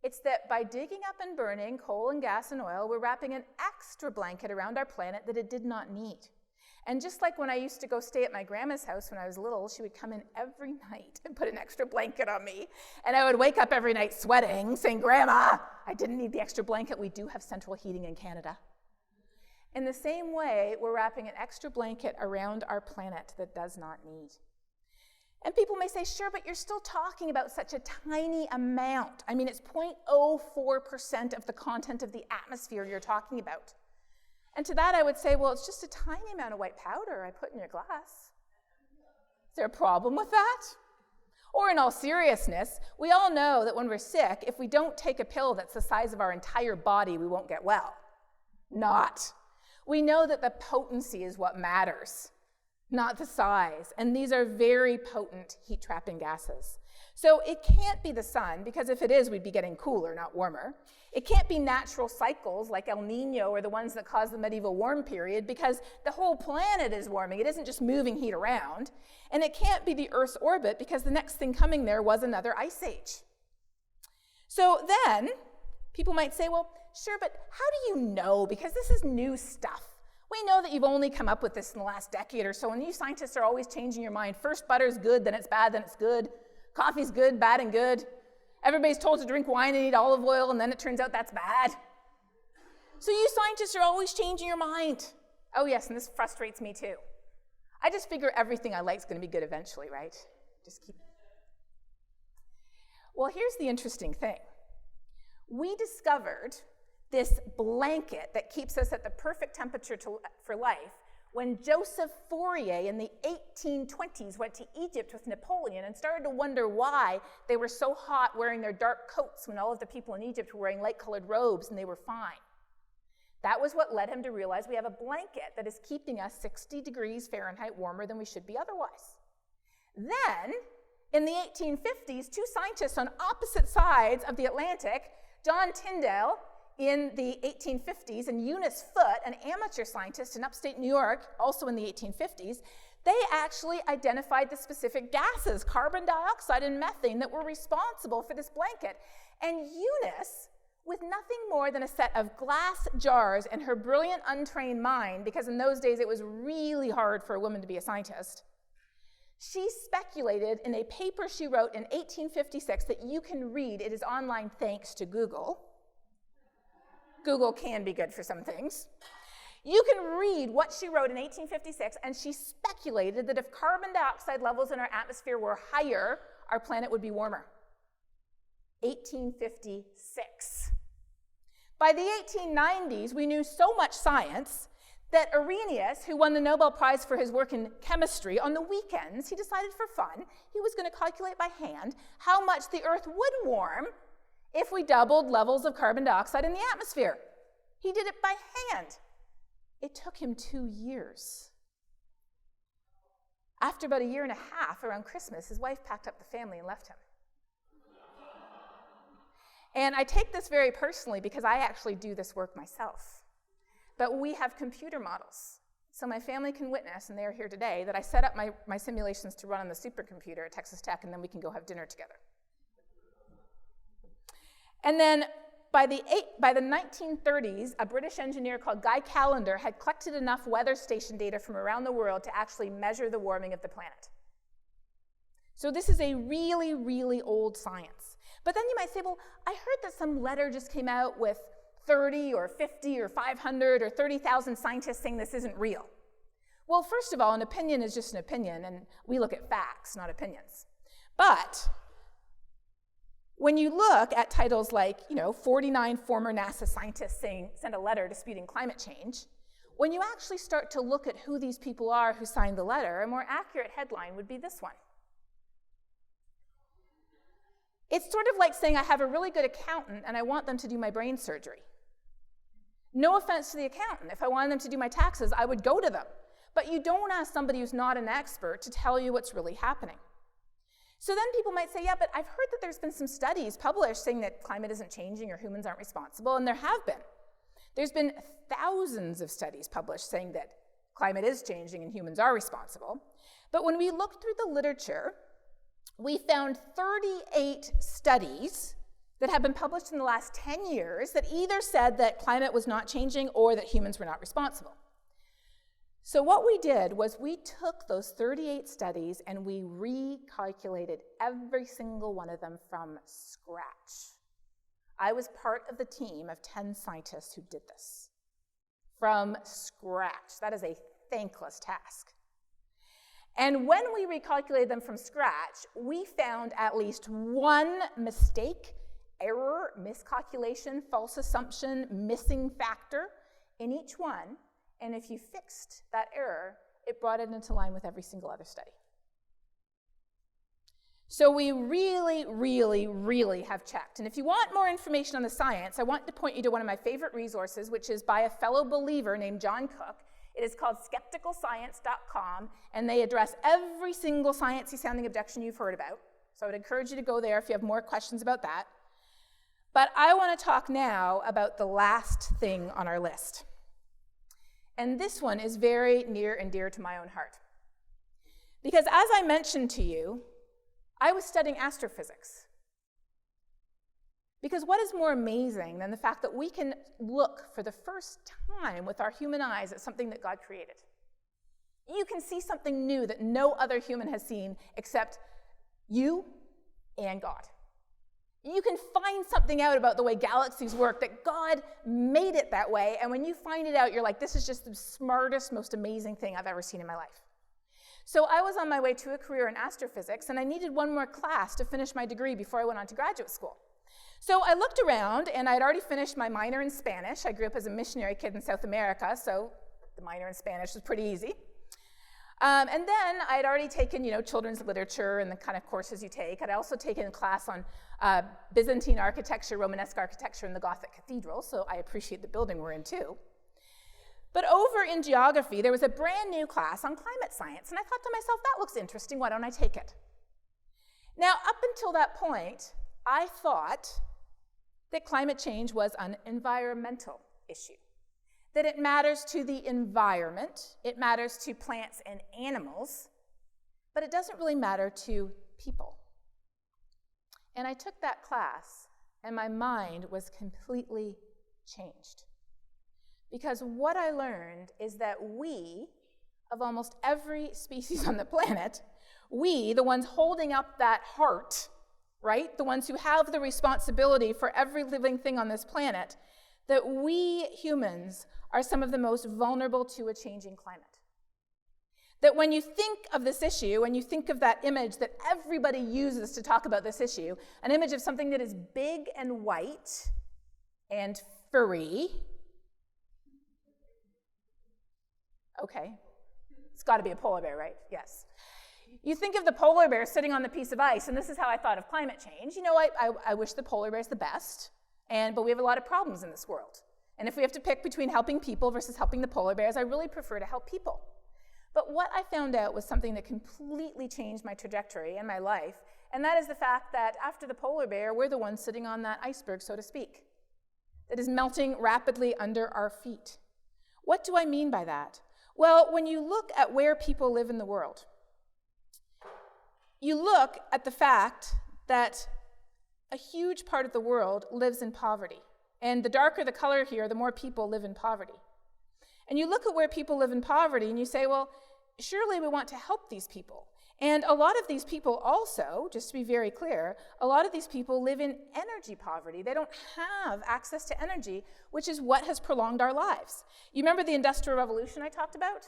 It's that by digging up and burning coal and gas and oil, we're wrapping an extra blanket around our planet that it did not need. And just like when I used to go stay at my grandma's house when I was little, she would come in every night and put an extra blanket on me. And I would wake up every night sweating, saying, "Grandma, I didn't need the extra blanket. We do have central heating in Canada." In the same way, we're wrapping an extra blanket around our planet that does not need. And people may say, "Sure, but you're still talking about such a tiny amount. I mean, it's 0.04% of the content of the atmosphere you're talking about." And to that I would say, well, it's just a tiny amount of white powder I put in your glass. Is there a problem with that? Or in all seriousness, we all know that when we're sick, if we don't take a pill that's the size of our entire body, we won't get well. Not. We know that the potency is what matters, not the size. And these are very potent heat-trapping gases. So it can't be the sun, because if it is, we'd be getting cooler, not warmer. It can't be natural cycles like El Nino or the ones that caused the medieval warm period, because the whole planet is warming. It isn't just moving heat around. And it can't be the Earth's orbit, because the next thing coming there was another ice age. So then people might say, well, sure, but how do you know? Because this is new stuff. We know that you've only come up with this in the last decade or so, and you scientists are always changing your mind. First butter's good, then it's bad, then it's good. Coffee's good, bad, and good. Everybody's told to drink wine and eat olive oil, and then it turns out that's bad. So you scientists are always changing your mind. Oh yes, and this frustrates me too. I just figure everything I like is going to be good eventually, right? Just keep. Well, here's the interesting thing. We discovered this blanket that keeps us at the perfect temperature for life when Joseph Fourier in the 1820s went to Egypt with Napoleon and started to wonder why they were so hot wearing their dark coats when all of the people in Egypt were wearing light-colored robes and they were fine. That was what led him to realize we have a blanket that is keeping us 60 degrees Fahrenheit warmer than we should be otherwise. Then, in the 1850s, two scientists on opposite sides of the Atlantic, John Tyndall in the 1850s, and Eunice Foote, an amateur scientist in upstate New York, also in the 1850s, they actually identified the specific gases, carbon dioxide and methane, that were responsible for this blanket. And Eunice, with nothing more than a set of glass jars and her brilliant untrained mind, because in those days it was really hard for a woman to be a scientist, she speculated in a paper she wrote in 1856 that you can read. It is online thanks to Google. Google can be good for some things. You can read what she wrote in 1856, and she speculated that if carbon dioxide levels in our atmosphere were higher, our planet would be warmer. 1856. By the 1890s, we knew so much science that Arrhenius, who won the Nobel Prize for his work in chemistry, on the weekends, he decided for fun, he was going to calculate by hand how much the Earth would warm if we doubled levels of carbon dioxide in the atmosphere. He did it by hand. It took him 2 years. After about a year and a half, around Christmas, his wife packed up the family and left him. And I take this very personally because I actually do this work myself. But we have computer models. So my family can witness, and they are here today, that I set up my simulations to run on the supercomputer at Texas Tech, and then we can go have dinner together. And then by the 1930s, a British engineer called Guy Callender had collected enough weather station data from around the world to actually measure the warming of the planet. So this is a really, really old science. But then you might say, well, I heard that some letter just came out with 30 or 50 or 500 or 30,000 scientists saying this isn't real. Well, first of all, an opinion is just an opinion, and we look at facts, not opinions. But when you look at titles like, 49 former NASA scientists send a letter disputing climate change, when you actually start to look at who these people are who signed the letter, a more accurate headline would be this one. It's sort of like saying I have a really good accountant and I want them to do my brain surgery. No offense to the accountant. If I wanted them to do my taxes, I would go to them. But you don't ask somebody who's not an expert to tell you what's really happening. So then people might say, yeah, but I've heard that there's been some studies published saying that climate isn't changing or humans aren't responsible, and there have been. There's been thousands of studies published saying that climate is changing and humans are responsible. But when we looked through the literature, we found 38 studies that have been published in the last 10 years that either said that climate was not changing or that humans were not responsible. So what we did was we took those 38 studies and we recalculated every single one of them from scratch. I was part of the team of 10 scientists who did this. From scratch. That is a thankless task. And when we recalculated them from scratch, we found at least one mistake, error, miscalculation, false assumption, missing factor in each one. And if you fixed that error, it brought it into line with every single other study. So we really, really, really have checked. And if you want more information on the science, I want to point you to one of my favorite resources, which is by a fellow believer named John Cook. It is called skepticalscience.com, and they address every single sciencey-sounding objection you've heard about. So I would encourage you to go there if you have more questions about that. But I want to talk now about the last thing on our list. And this one is very near and dear to my own heart. Because as I mentioned to you, I was studying astrophysics. Because what is more amazing than the fact that we can look for the first time with our human eyes at something that God created? You can see something new that no other human has seen except you and God. You can find something out about the way galaxies work, that God made it that way, and when you find it out, you're like, this is just the smartest, most amazing thing I've ever seen in my life. So I was on my way to a career in astrophysics, and I needed one more class to finish my degree before I went on to graduate school. So I looked around, and I'd already finished my minor in Spanish. I grew up as a missionary kid in South America, so the minor in Spanish was pretty easy. And then I'd already taken, children's literature and the kind of courses you take. I'd also taken a class on Byzantine architecture, Romanesque architecture, and the Gothic cathedral, so I appreciate the building we're in too. But over in geography, there was a brand new class on climate science, and I thought to myself, that looks interesting, why don't I take it? Now, up until that point, I thought that climate change was an environmental issue, that it matters to the environment, it matters to plants and animals, but it doesn't really matter to people. And I took that class, and my mind was completely changed. Because what I learned is that we, of almost every species on the planet, we, the ones holding up that heart, right, the ones who have the responsibility for every living thing on this planet, that we humans are some of the most vulnerable to a changing climate. That when you think of this issue, when you think of that image that everybody uses to talk about this issue, an image of something that is big and white and furry. Okay, it's got to be a polar bear, right? Yes. You think of the polar bear sitting on the piece of ice, and this is how I thought of climate change. I wish the polar bear's the best, but we have a lot of problems in this world. And if we have to pick between helping people versus helping the polar bears, I really prefer to help people. But what I found out was something that completely changed my trajectory and my life, and that is the fact that after the polar bear, we're the ones sitting on that iceberg, so to speak, that is melting rapidly under our feet. What do I mean by that? Well, when you look at where people live in the world, you look at the fact that a huge part of the world lives in poverty. And the darker the color here, the more people live in poverty. And you look at where people live in poverty and you say, well, surely we want to help these people. And a lot of these people also, just to be very clear, a lot of these people live in energy poverty. They don't have access to energy, which is what has prolonged our lives. You remember the Industrial Revolution I talked about?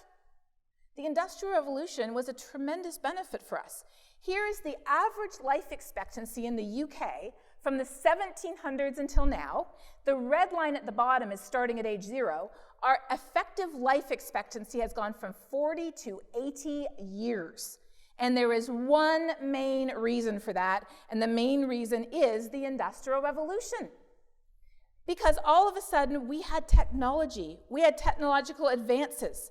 The Industrial Revolution was a tremendous benefit for us. Here is the average life expectancy in the UK from the 1700s until now. The red line at the bottom is starting at age 0. Our effective life expectancy has gone from 40 to 80 years. And there is one main reason for that, and the main reason is the Industrial Revolution. Because all of a sudden, we had technology. We had technological advances.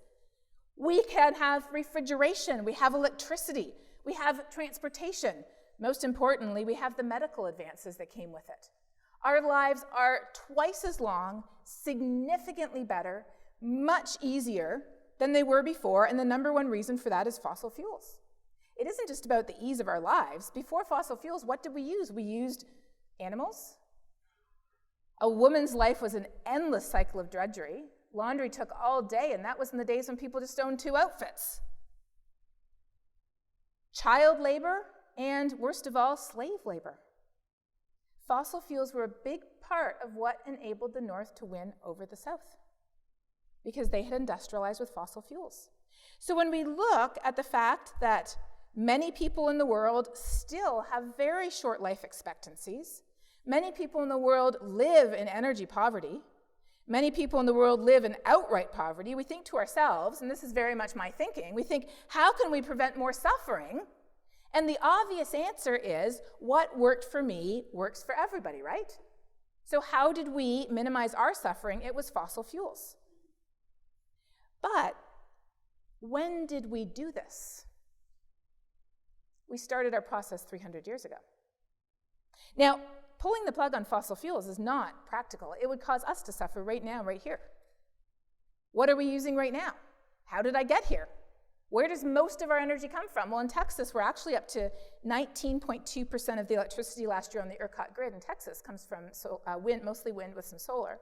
We can have refrigeration. We have electricity. We have transportation. Most importantly, we have the medical advances that came with it. Our lives are twice as long, significantly better, much easier than they were before, and the number one reason for that is fossil fuels. It isn't just about the ease of our lives. Before fossil fuels, what did we use? We used animals. A woman's life was an endless cycle of drudgery. Laundry took all day, and that was in the days when people just owned 2 outfits. Child labor, and worst of all, slave labor. Fossil fuels were a big part of what enabled the North to win over the South, because they had industrialized with fossil fuels. So when we look at the fact that many people in the world still have very short life expectancies, many people in the world live in energy poverty, many people in the world live in outright poverty, we think to ourselves, and this is very much my thinking, we think, how can we prevent more suffering? And the obvious answer is, what worked for me works for everybody, right? So how did we minimize our suffering? It was fossil fuels. But when did we do this? We started our process 300 years ago. Now, pulling the plug on fossil fuels is not practical. It would cause us to suffer right now, right here. What are we using right now? How did I get here? Where does most of our energy come from? Well, in Texas, we're actually up to 19.2% of the electricity last year on the ERCOT grid in Texas comes from wind, mostly wind with some solar.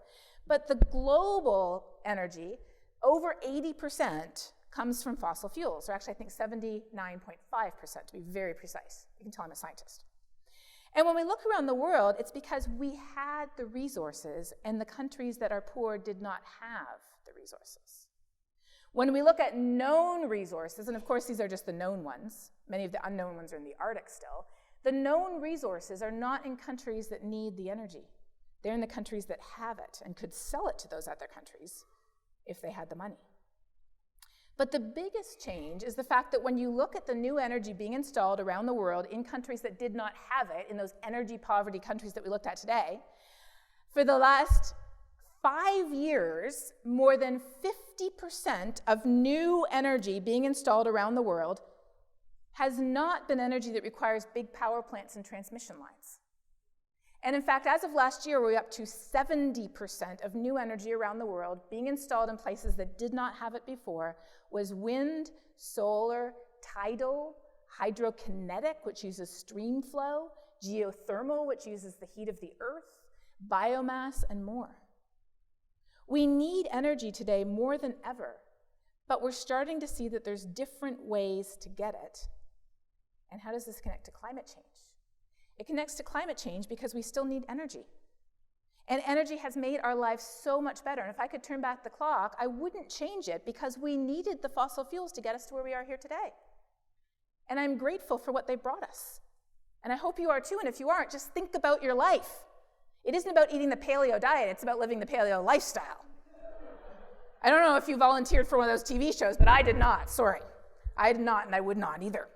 But the global energy, over 80%, comes from fossil fuels, or actually I think 79.5% to be very precise. You can tell I'm a scientist. And when we look around the world, it's because we had the resources and the countries that are poor did not have the resources. When we look at known resources, and of course these are just the known ones, many of the unknown ones are in the Arctic still, the known resources are not in countries that need the energy. They're in the countries that have it and could sell it to those other countries if they had the money. But the biggest change is the fact that when you look at the new energy being installed around the world in countries that did not have it, in those energy poverty countries that we looked at today, for the last 5 years, more than 50% of new energy being installed around the world has not been energy that requires big power plants and transmission lines. And in fact, as of last year, we're up to 70% of new energy around the world being installed in places that did not have it before was wind, solar, tidal, hydrokinetic, which uses stream flow, geothermal, which uses the heat of the earth, biomass, and more. We need energy today more than ever, but we're starting to see that there's different ways to get it. And how does this connect to climate change? It connects to climate change because we still need energy. And energy has made our lives so much better. And if I could turn back the clock, I wouldn't change it because we needed the fossil fuels to get us to where we are here today. And I'm grateful for what they brought us. And I hope you are too. And if you aren't, just think about your life. It isn't about eating the paleo diet, it's about living the paleo lifestyle. I don't know if you volunteered for one of those TV shows, but I did not, sorry. I did not, and I would not either.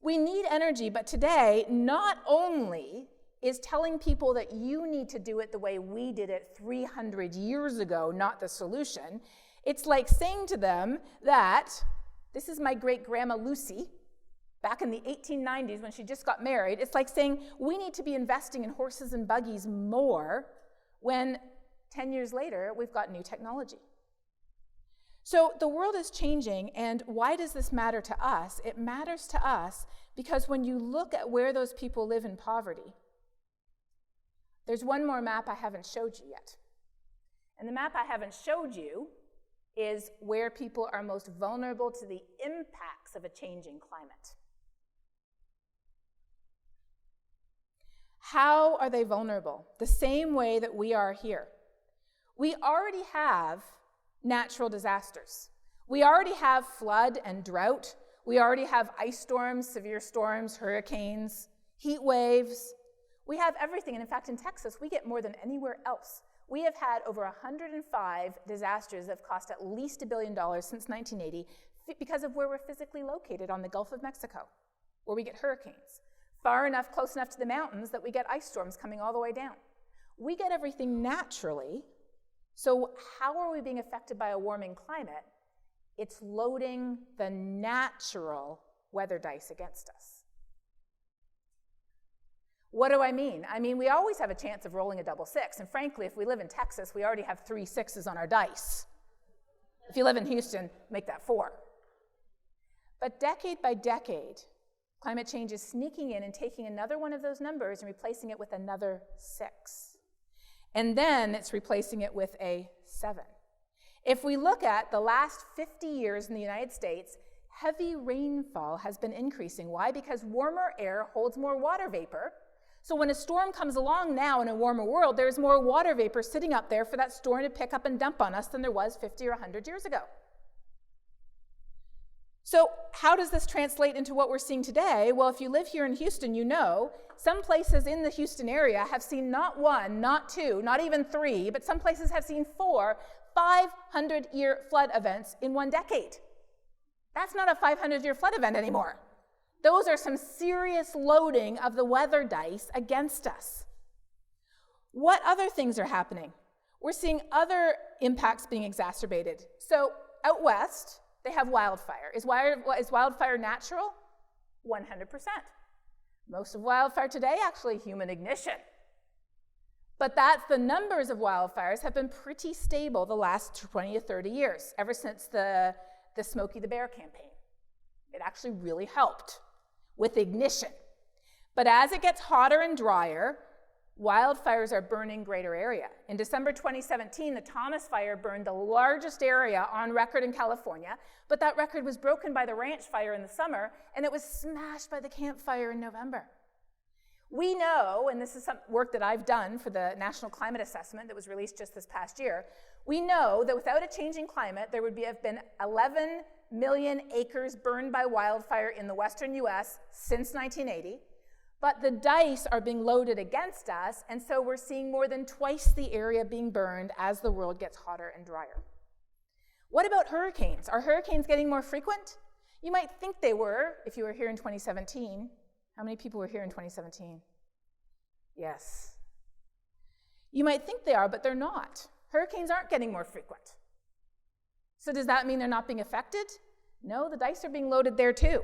We need energy, but today, not only is telling people that you need to do it the way we did it 300 years ago not the solution, it's like saying to them that, this is my great-grandma Lucy, back in the 1890s when she just got married, it's like saying we need to be investing in horses and buggies more when 10 years later we've got new technology. So the world is changing, and why does this matter to us? It matters to us because when you look at where those people live in poverty, there's one more map I haven't showed you yet. And the map I haven't showed you is where people are most vulnerable to the impacts of a changing climate. How are they vulnerable? The same way that we are here. We already have natural disasters. We already have flood and drought. We already have ice storms, severe storms, hurricanes, heat waves. We have everything, and in fact, in Texas, we get more than anywhere else. We have had over 105 disasters that have cost at least $1 billion since 1980 because of where we're physically located on the Gulf of Mexico, where we get hurricanes, far enough, close enough to the mountains that we get ice storms coming all the way down. We get everything naturally, so how are we being affected by a warming climate? It's loading the natural weather dice against us. What do I mean? I mean, we always have a chance of rolling a double six. And frankly, if we live in Texas, we already have 3 6s on our dice. If you live in Houston, make that 4. But decade by decade, climate change is sneaking in and taking another one of those numbers and replacing it with another 6. And then it's replacing it with a 7. If we look at the last 50 years in the United States, heavy rainfall has been increasing. Why? Because warmer air holds more water vapor. So when a storm comes along now in a warmer world, there's more water vapor sitting up there for that storm to pick up and dump on us than there was 50 or 100 years ago. So how does this translate into what we're seeing today? Well, if you live here in Houston, you know some places in the Houston area have seen not 1, not 2, not even 3, but some places have seen 4 500-year flood events in 1 decade. That's not a 500-year flood event anymore. Those are some serious loading of the weather dice against us. What other things are happening? We're seeing other impacts being exacerbated. So out west, they have wildfire. Is wildfire natural? 100%. Most of wildfire today, actually human ignition. But the numbers of wildfires have been pretty stable the last 20 to 30 years, ever since the Smokey the Bear campaign. It actually really helped with ignition. But as it gets hotter and drier, wildfires are burning greater area. In December 2017, the Thomas Fire burned the largest area on record in California, but that record was broken by the Ranch Fire in the summer, and it was smashed by the Camp Fire in November. We know, and this is some work that I've done for the National Climate Assessment that was released just this past year, we know that without a changing climate, there would have been 11 million acres burned by wildfire in the western US since 1980. But the dice are being loaded against us, and so we're seeing more than twice the area being burned as the world gets hotter and drier. What about hurricanes? Are hurricanes getting more frequent? You might think they were if you were here in 2017. How many people were here in 2017? Yes. You might think they are, but they're not. Hurricanes aren't getting more frequent. So does that mean they're not being affected? No, the dice are being loaded there too.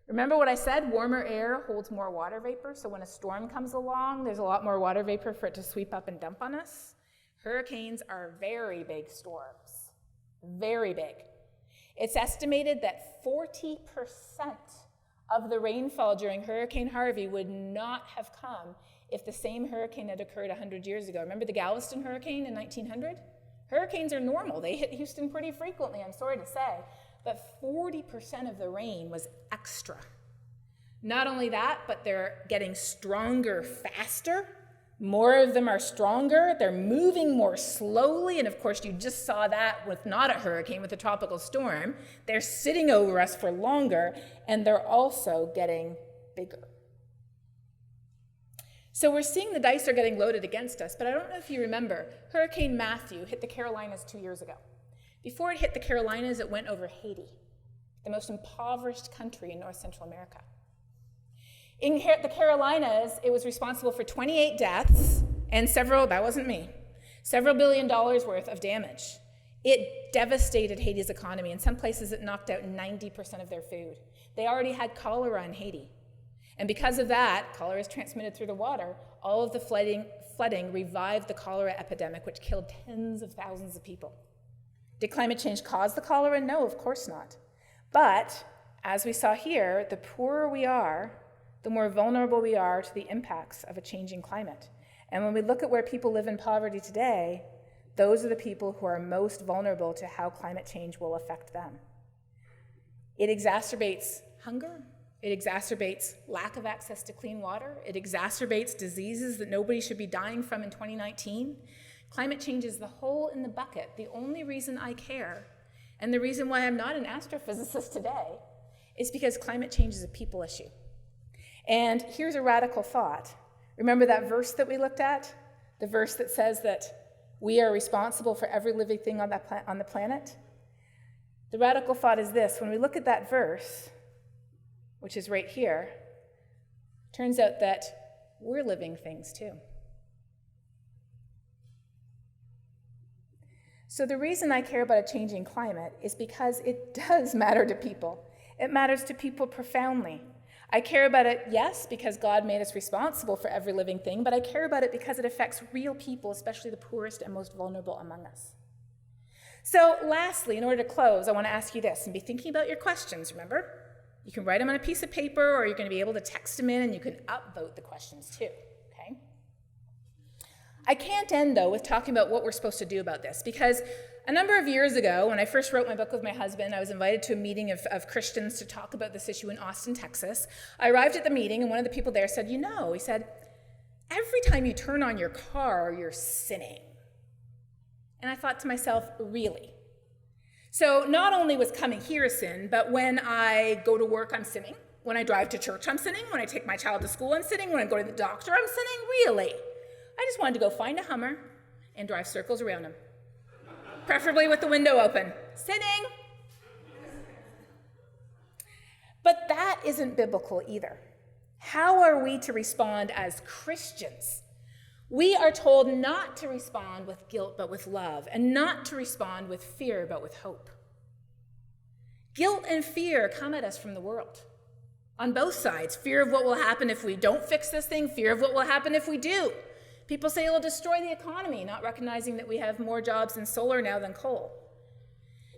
Remember what I said? Warmer air holds more water vapor, so when a storm comes along, there's a lot more water vapor for it to sweep up and dump on us. Hurricanes are very big storms, very big. It's estimated that 40% of the rainfall during Hurricane Harvey would not have come if the same hurricane had occurred 100 years ago. Remember the Galveston hurricane in 1900? Hurricanes are normal. They hit Houston pretty frequently, I'm sorry to say. But 40% of the rain was extra. Not only that, but they're getting stronger faster. More of them are stronger. They're moving more slowly. And of course, you just saw that with not a hurricane, with a tropical storm. They're sitting over us for longer, and they're also getting bigger. So we're seeing the dice are getting loaded against us, but I don't know if you remember, Hurricane Matthew hit the Carolinas 2 years ago. Before it hit the Carolinas, it went over Haiti, the most impoverished country in North Central America. In the Carolinas, it was responsible for 28 deaths and several billion dollars worth of damage. It devastated Haiti's economy. In some places, it knocked out 90% of their food. They already had cholera in Haiti. And because of that, cholera is transmitted through the water. All of the flooding revived the cholera epidemic, which killed tens of thousands of people. Did climate change cause the cholera? No, of course not. But as we saw here, the poorer we are, the more vulnerable we are to the impacts of a changing climate. And when we look at where people live in poverty today, those are the people who are most vulnerable to how climate change will affect them. It exacerbates hunger. It exacerbates lack of access to clean water. It exacerbates diseases that nobody should be dying from in 2019. Climate change is the hole in the bucket. The only reason I care, and the reason why I'm not an astrophysicist today, is because climate change is a people issue. And here's a radical thought. Remember that verse that we looked at? The verse that says that we are responsible for every living thing on the planet? The radical thought is this. When we look at that verse, which is right here, turns out that we're living things too. So the reason I care about a changing climate is because it does matter to people. It matters to people profoundly. I care about it, yes, because God made us responsible for every living thing, but I care about it because it affects real people, especially the poorest and most vulnerable among us. So lastly, in order to close, I want to ask you this, and be thinking about your questions, remember? You can write them on a piece of paper, or you're going to be able to text them in, and you can upvote the questions too, okay? I can't end, though, with talking about what we're supposed to do about this, because a number of years ago, when I first wrote my book with my husband, I was invited to a meeting of Christians to talk about this issue in Austin, Texas. I arrived at the meeting, and one of the people there said, he said, every time you turn on your car, you're sinning. And I thought to myself, really? So not only was coming here a sin, but when I go to work, I'm sinning. When I drive to church, I'm sinning. When I take my child to school, I'm sinning. When I go to the doctor, I'm sinning. Really? I just wanted to go find a Hummer and drive circles around him, preferably with the window open. Sinning. But that isn't biblical either. How are we to respond as Christians? We are told not to respond with guilt, but with love, and not to respond with fear, but with hope. Guilt and fear come at us from the world, on both sides. Fear of what will happen if we don't fix this thing, fear of what will happen if we do. People say it'll destroy the economy, not recognizing that we have more jobs in solar now than coal.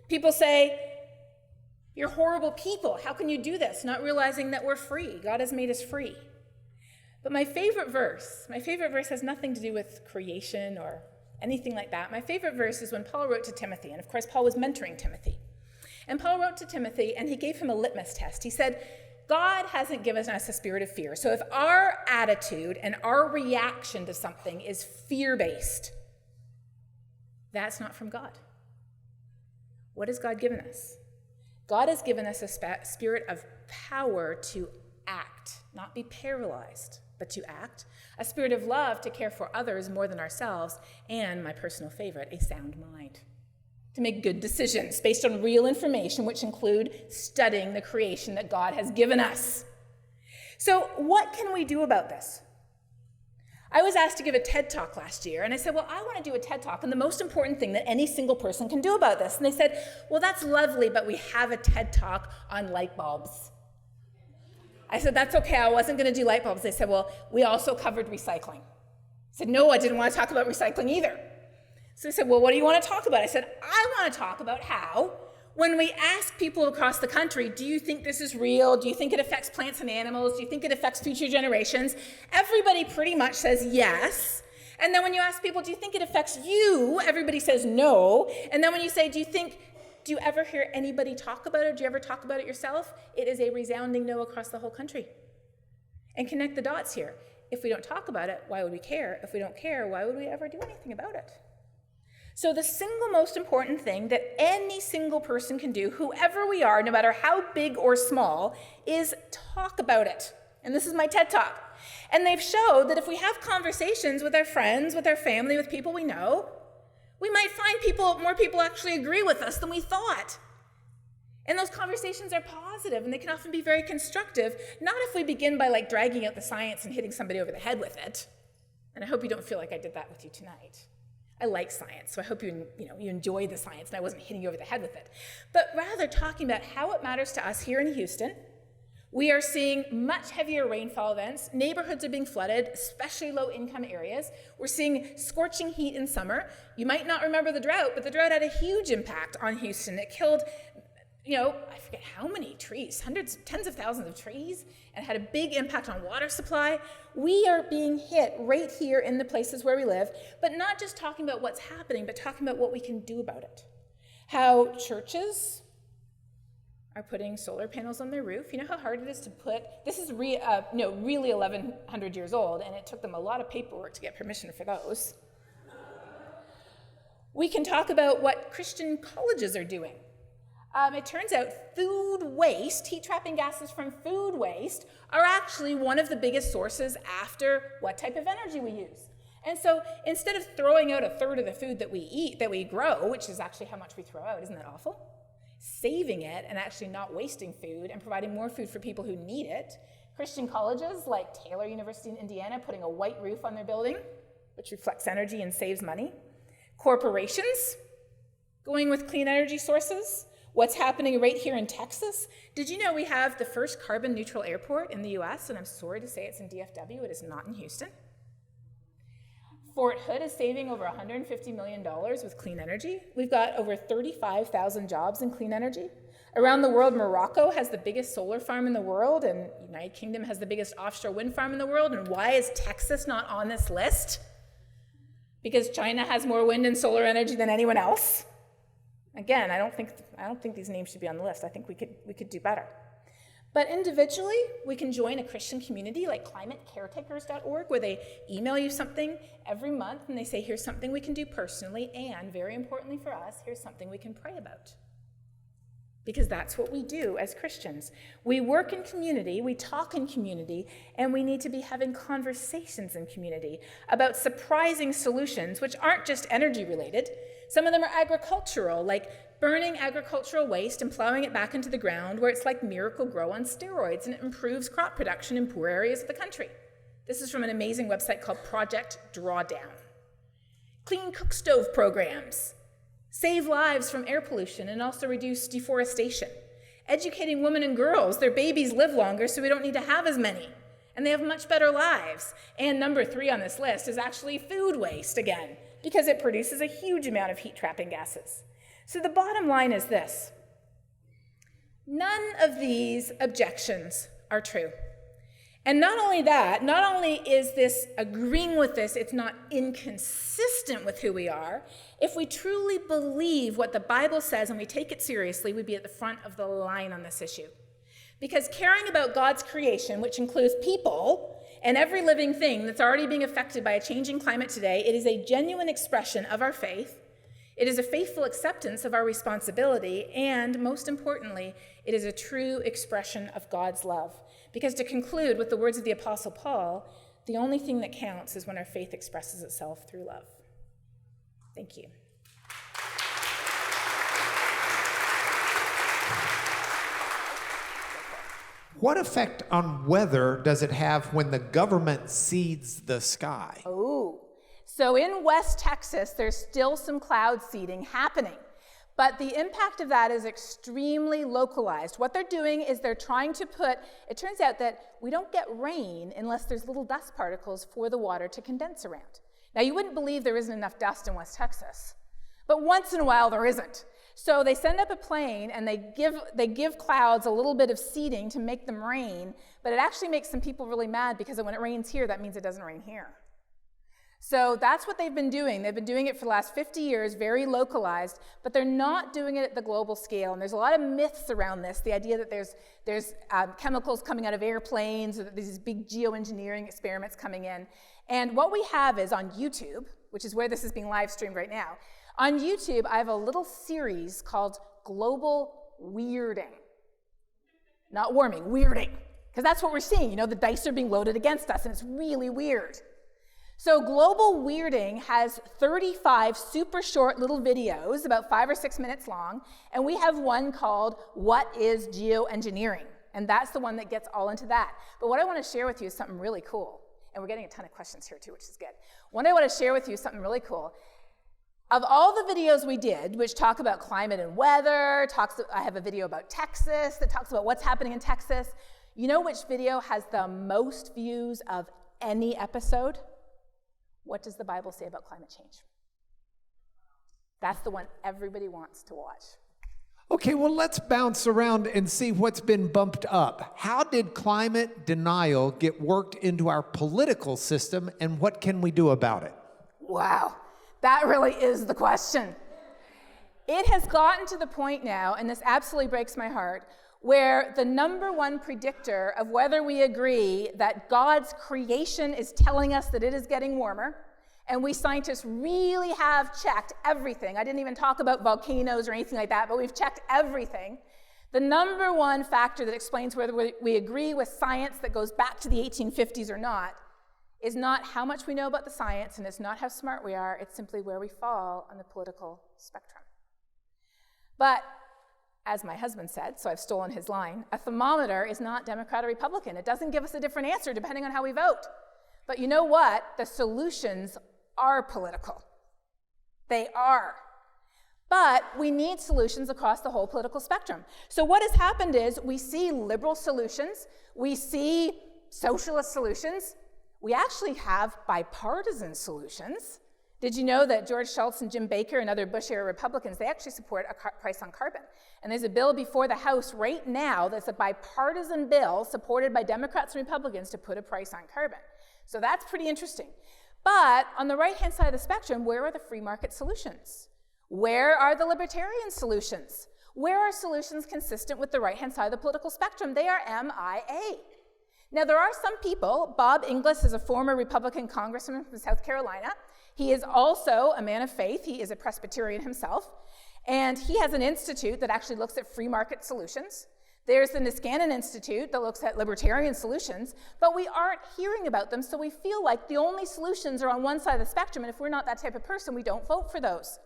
People say, you're horrible people. How can you do this? Not realizing that we're free. God has made us free. But my favorite verse has nothing to do with creation or anything like that. My favorite verse is when Paul wrote to Timothy, and of course Paul was mentoring Timothy. And Paul wrote to Timothy, and he gave him a litmus test. He said, God hasn't given us a spirit of fear. So if our attitude and our reaction to something is fear-based, that's not from God. What has God given us? God has given us a spirit of power to act, not be paralyzed, but to act. A spirit of love to care for others more than ourselves, and my personal favorite, a sound mind. To make good decisions based on real information, which include studying the creation that God has given us. So what can we do about this? I was asked to give a TED Talk last year, and I said, I want to do a TED Talk on the most important thing that any single person can do about this. And they said, that's lovely, but we have a TED Talk on light bulbs. I said, that's okay, I wasn't going to do light bulbs. They said, we also covered recycling. I said, no, I didn't want to talk about recycling either. So they said, what do you want to talk about? I said, I want to talk about how, when we ask people across the country, do you think this is real? Do you think it affects plants and animals? Do you think it affects future generations? Everybody pretty much says yes. And then when you ask people, do you think it affects you? Everybody says no. And then when you say, do you ever hear anybody talk about it? Do you ever talk about it yourself? It is a resounding no across the whole country. And connect the dots here. If we don't talk about it, why would we care? If we don't care, why would we ever do anything about it? So the single most important thing that any single person can do, whoever we are, no matter how big or small, is talk about it. And this is my TED Talk. And they've showed that if we have conversations with our friends, with our family, with people we know, we might find more people actually agree with us than we thought. And those conversations are positive, and they can often be very constructive, not if we begin by dragging out the science and hitting somebody over the head with it. And I hope you don't feel like I did that with you tonight. I like science, so I hope you enjoy the science and I wasn't hitting you over the head with it. But rather talking about how it matters to us here in Houston. We are seeing much heavier rainfall events. Neighborhoods are being flooded, especially low-income areas. We're seeing scorching heat in summer. You might not remember the drought, but the drought had a huge impact on Houston. It killed, I forget how many trees, tens of thousands of trees, and had a big impact on water supply. We are being hit right here in the places where we live, but not just talking about what's happening, but talking about what we can do about it. How churches are putting solar panels on their roof. You know how hard it is to put, this is really 1,100 years old, and it took them a lot of paperwork to get permission for those. We can talk about what Christian colleges are doing. It turns out food waste, heat-trapping gases from food waste, are actually one of the biggest sources after what type of energy we use. And so instead of throwing out a third of the food that we eat, that we grow, which is actually how much we throw out, isn't that awful? Saving it and actually not wasting food and providing more food for people who need it. Christian colleges like Taylor University in Indiana putting a white roof on their building, which reflects energy and saves money. Corporations going with clean energy sources. What's happening right here in Texas? Did you know we have the first carbon neutral airport in the US? And I'm sorry to say it's in DFW, it is not in Houston. Fort Hood is saving over $150 million with clean energy. We've got over 35,000 jobs in clean energy. Around the world, Morocco has the biggest solar farm in the world, and the United Kingdom has the biggest offshore wind farm in the world. And why is Texas not on this list? Because China has more wind and solar energy than anyone else. Again, I don't think these names should be on the list. I think we could do better. But individually, we can join a Christian community like climatecaretakers.org, where they email you something every month and they say, here's something we can do personally, and very importantly for us, here's something we can pray about. Because that's what we do as Christians. We work in community, we talk in community, and we need to be having conversations in community about surprising solutions, which aren't just energy related. Some of them are agricultural, like burning agricultural waste and plowing it back into the ground, where it's like Miracle Grow on steroids, and it improves crop production in poor areas of the country. This is from an amazing website called Project Drawdown. Clean cook stove programs save lives from air pollution and also reduce deforestation. Educating women and girls, their babies live longer, so we don't need to have as many, and they have much better lives. And number 3 on this list is actually food waste again, because it produces a huge amount of heat-trapping gases. So the bottom line is this: none of these objections are true. And not only that, not only is this agreeing with this, it's not inconsistent with who we are. If we truly believe what the Bible says and we take it seriously, we'd be at the front of the line on this issue. Because caring about God's creation, which includes people and every living thing that's already being affected by a changing climate today, it is a genuine expression of our faith. It is a faithful acceptance of our responsibility, and most importantly, it is a true expression of God's love. Because to conclude with the words of the Apostle Paul, the only thing that counts is when our faith expresses itself through love. Thank you. What effect on weather does it have when the government seeds the sky? Oh. So in West Texas, there's still some cloud seeding happening, but the impact of that is extremely localized. What they're doing is they're trying to it turns out that we don't get rain unless there's little dust particles for the water to condense around. Now, you wouldn't believe there isn't enough dust in West Texas, but once in a while there isn't. So they send up a plane and they give clouds a little bit of seeding to make them rain, but it actually makes some people really mad because when it rains here, that means it doesn't rain here. So that's what they've been doing. They've been doing it for the last 50 years, very localized, but they're not doing it at the global scale. And there's a lot of myths around this, the idea that there's chemicals coming out of airplanes, or that there's these big geoengineering experiments coming in. And what we have is on YouTube, which is where this is being live streamed right now. On YouTube, I have a little series called Global Weirding. Not warming, weirding. Because that's what we're seeing. You know, the dice are being loaded against us, and it's really weird. So Global Weirding has 35 super short little videos, about 5 or 6 minutes long, and we have one called What is Geoengineering? And that's the one that gets all into that. But what I want to share with you is something really cool. And we're getting a ton of questions here too, which is good. What I want to share with you is something really cool. Of all the videos we did, which talk about climate and weather, I have a video about Texas that talks about what's happening in Texas. You know which video has the most views of any episode? What does the Bible say about climate change? That's the one everybody wants to watch. Okay, well, let's bounce around and see what's been bumped up. How did climate denial get worked into our political system, and what can we do about it? Wow, that really is the question. It has gotten to the point now, and this absolutely breaks my heart, where the number one predictor of whether we agree that God's creation is telling us that it is getting warmer, and we scientists really have checked everything. I didn't even talk about volcanoes or anything like that, but we've checked everything. The number one factor that explains whether we agree with science that goes back to the 1850s or not is not how much we know about the science, and it's not how smart we are, it's simply where we fall on the political spectrum. But as my husband said, so I've stolen his line, a thermometer is not Democrat or Republican. It doesn't give us a different answer depending on how we vote. But you know what? The solutions are political. They are. But we need solutions across the whole political spectrum. So what has happened is we see liberal solutions, we see socialist solutions, we actually have bipartisan solutions. Did you know that George Shultz and Jim Baker and other Bush-era Republicans, they actually support a price on carbon? And there's a bill before the House right now that's a bipartisan bill supported by Democrats and Republicans to put a price on carbon. So that's pretty interesting. But on the right-hand side of the spectrum, where are the free market solutions? Where are the libertarian solutions? Where are solutions consistent with the right-hand side of the political spectrum? They are MIA. Now, there are some people. Bob Inglis is a former Republican congressman from South Carolina. He is also a man of faith. He is a Presbyterian himself. And he has an institute that actually looks at free market solutions. There's the Niskanen Institute that looks at libertarian solutions, but we aren't hearing about them, so we feel like the only solutions are on one side of the spectrum, and if we're not that type of person, we don't vote for those.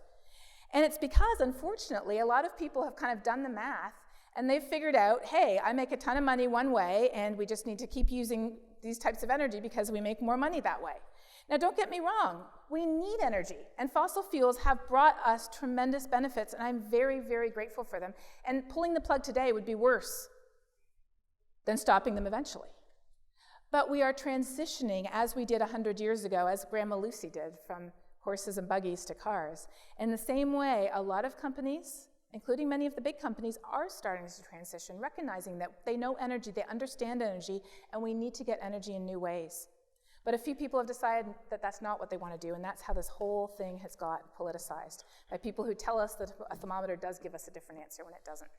And it's because, unfortunately, a lot of people have kind of done the math, and they've figured out, hey, I make a ton of money one way, and we just need to keep using these types of energy because we make more money that way. Now, don't get me wrong, we need energy, and fossil fuels have brought us tremendous benefits, and I'm very, very grateful for them. And pulling the plug today would be worse than stopping them eventually. But we are transitioning, as we did 100 years ago, as Grandma Lucy did, from horses and buggies to cars. In the same way, a lot of companies, including many of the big companies, are starting to transition, recognizing that they know energy, they understand energy, and we need to get energy in new ways. But a few people have decided that that's not what they want to do, and that's how this whole thing has got politicized, by people who tell us that a thermometer does give us a different answer when it doesn't.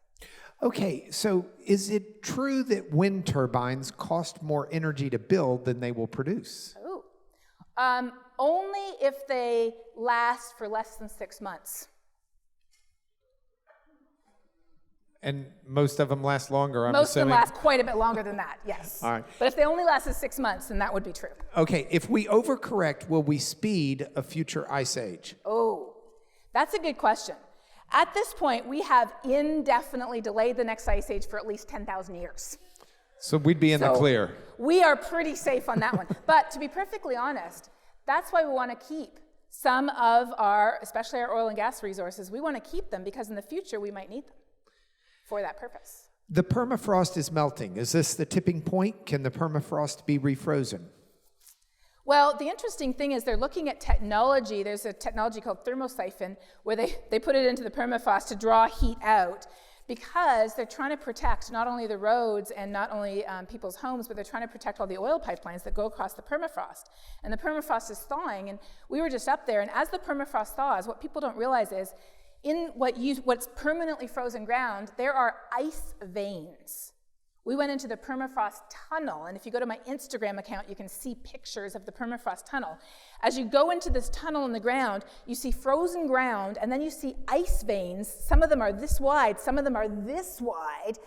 Okay, so is it true that wind turbines cost more energy to build than they will produce? Oh, only if they last for less than 6 months. And most of them last longer, I'm Most assuming? of them last quite a bit longer than that, yes. All right. But if they only lasted 6 months, then that would be true. Okay, if we overcorrect, will we speed a future ice age? Oh, that's a good question. At this point, we have indefinitely delayed the next ice age for at least 10,000 years. So we'd be in the clear. We are pretty safe on that one. But to be perfectly honest, that's why we want to keep some of our, especially our oil and gas resources, we want to keep them because in the future we might need them for that purpose. The permafrost is melting. Is this the tipping point? Can the permafrost be refrozen? Well, the interesting thing is they're looking at technology. There's a technology called thermosiphon where they put it into the permafrost to draw heat out because they're trying to protect not only the roads and not only people's homes, but they're trying to protect all the oil pipelines that go across the permafrost. And the permafrost is thawing, and we were just up there, and as the permafrost thaws, what people don't realize is in what's permanently frozen ground, there are ice veins. We went into the permafrost tunnel, and if you go to my Instagram account, you can see pictures of the permafrost tunnel. As you go into this tunnel in the ground, you see frozen ground, and then you see ice veins. Some of them are this wide, some of them are this wide,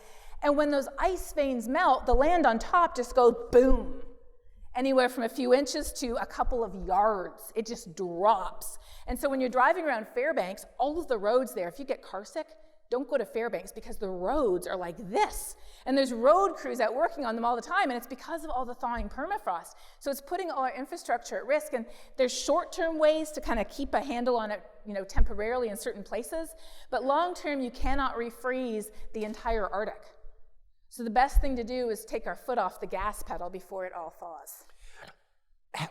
and when those ice veins melt, the land on top just goes boom. Anywhere from a few inches to a couple of yards. It just drops. And so when you're driving around Fairbanks, all of the roads there, if you get carsick, don't go to Fairbanks because the roads are like this. And there's road crews out working on them all the time, and it's because of all the thawing permafrost. So it's putting all our infrastructure at risk, and there's short-term ways to kind of keep a handle on it, temporarily in certain places, but long-term you cannot refreeze the entire Arctic. So the best thing to do is take our foot off the gas pedal before it all thaws.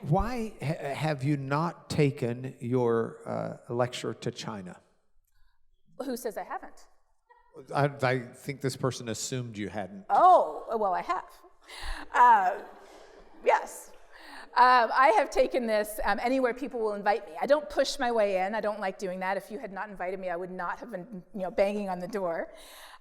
Why have you not taken your lecture to China? Who says I haven't? I think this person assumed you hadn't. Oh, well, I have. Yes. I have taken this anywhere people will invite me. I don't push my way in. I don't like doing that. If you had not invited me, I would not have been banging on the door.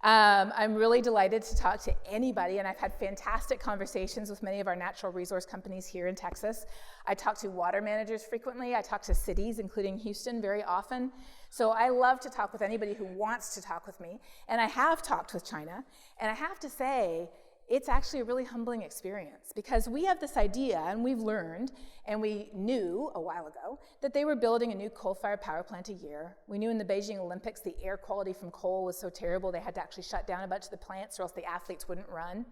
I'm really delighted to talk to anybody, and I've had fantastic conversations with many of our natural resource companies here in Texas. I talk to water managers frequently. I talk to cities, including Houston, very often. So I love to talk with anybody who wants to talk with me, and I have talked with China, and I have to say, it's actually a really humbling experience because we have this idea, and we've learned, and we knew a while ago, that they were building a new coal-fired power plant a year. We knew in the Beijing Olympics the air quality from coal was so terrible they had to actually shut down a bunch of the plants or else the athletes wouldn't run.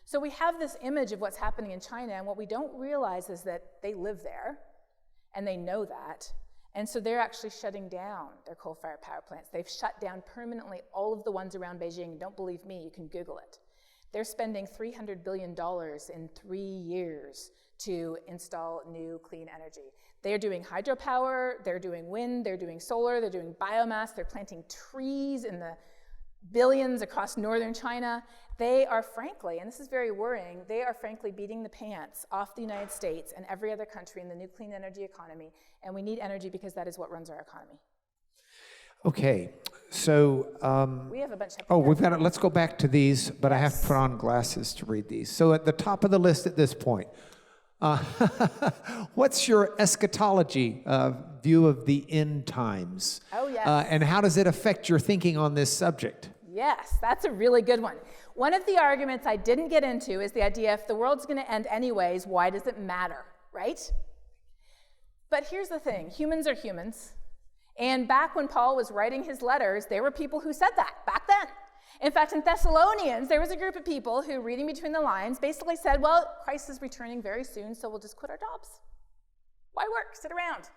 So we have this image of what's happening in China, and what we don't realize is that they live there, and they know that, And so they're actually shutting down their coal-fired power plants. They've shut down permanently all of the ones around Beijing. Don't believe me, you can Google it. They're spending $300 billion in 3 years to install new clean energy. They're doing hydropower, they're doing wind, they're doing solar, they're doing biomass, they're planting trees in the billions across northern China. They are frankly, and this is very worrying, they are frankly beating the pants off the United States and every other country in the new clean energy economy. And we need energy because that is what runs our economy. Okay, so we have a bunch of we've got it. Let's go back to these, but yes. I have to put on glasses to read these. So at the top of the list at this point, what's your eschatology view of the end times? Oh, yes. And how does it affect your thinking on this subject? Yes, that's a really good one. One of the arguments I didn't get into is the idea if the world's going to end anyways, why does it matter, right? But here's the thing, humans are humans. And back when Paul was writing his letters, there were people who said that back then. In fact, in Thessalonians, there was a group of people who, reading between the lines, basically said, well, Christ is returning very soon, so we'll just quit our jobs. Why work? Sit around.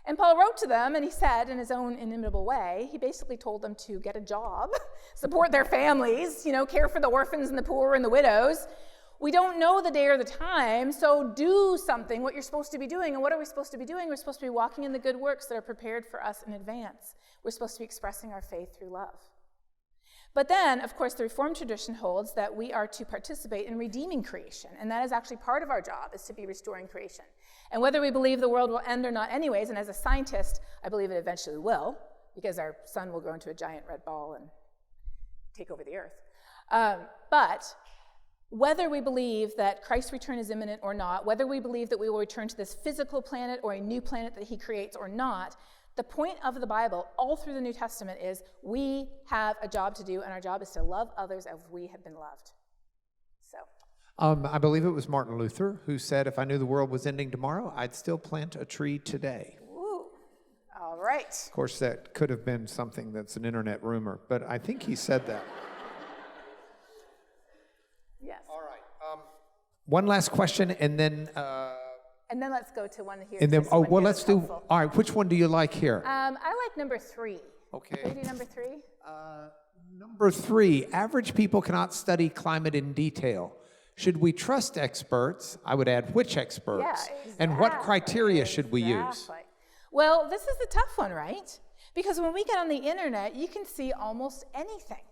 And Paul wrote to them, and he said, in his own inimitable way, he basically told them to get a job, support their families, care for the orphans and the poor and the widows. We don't know the day or the time, so do something, what you're supposed to be doing. And what are we supposed to be doing? We're supposed to be walking in the good works that are prepared for us in advance. We're supposed to be expressing our faith through love. But then, of course, the Reformed tradition holds that we are to participate in redeeming creation, and that is actually part of our job, is to be restoring creation. And whether we believe the world will end or not anyways, and as a scientist, I believe it eventually will, because our sun will grow into a giant red ball and take over the earth. But whether we believe that Christ's return is imminent or not, whether we believe that we will return to this physical planet or a new planet that he creates or not, the point of the Bible, all through the New Testament, is we have a job to do, and our job is to love others as we have been loved. So, I believe it was Martin Luther who said, if I knew the world was ending tomorrow, I'd still plant a tree today. Ooh, all right. Of course, that could have been something that's an internet rumor, but I think he said that. Yes. All right. One last question, and then... and then let's go to one here. And then, let's do... Helpful. All right, which one do you like here? I like number 3. Okay. Can we do number 3? Number 3, average people cannot study climate in detail. Should we trust experts? I would add which experts. Yeah, exactly. And what criteria should we use? Well, this is the tough one, right? Because when we get on the internet, you can see almost anything.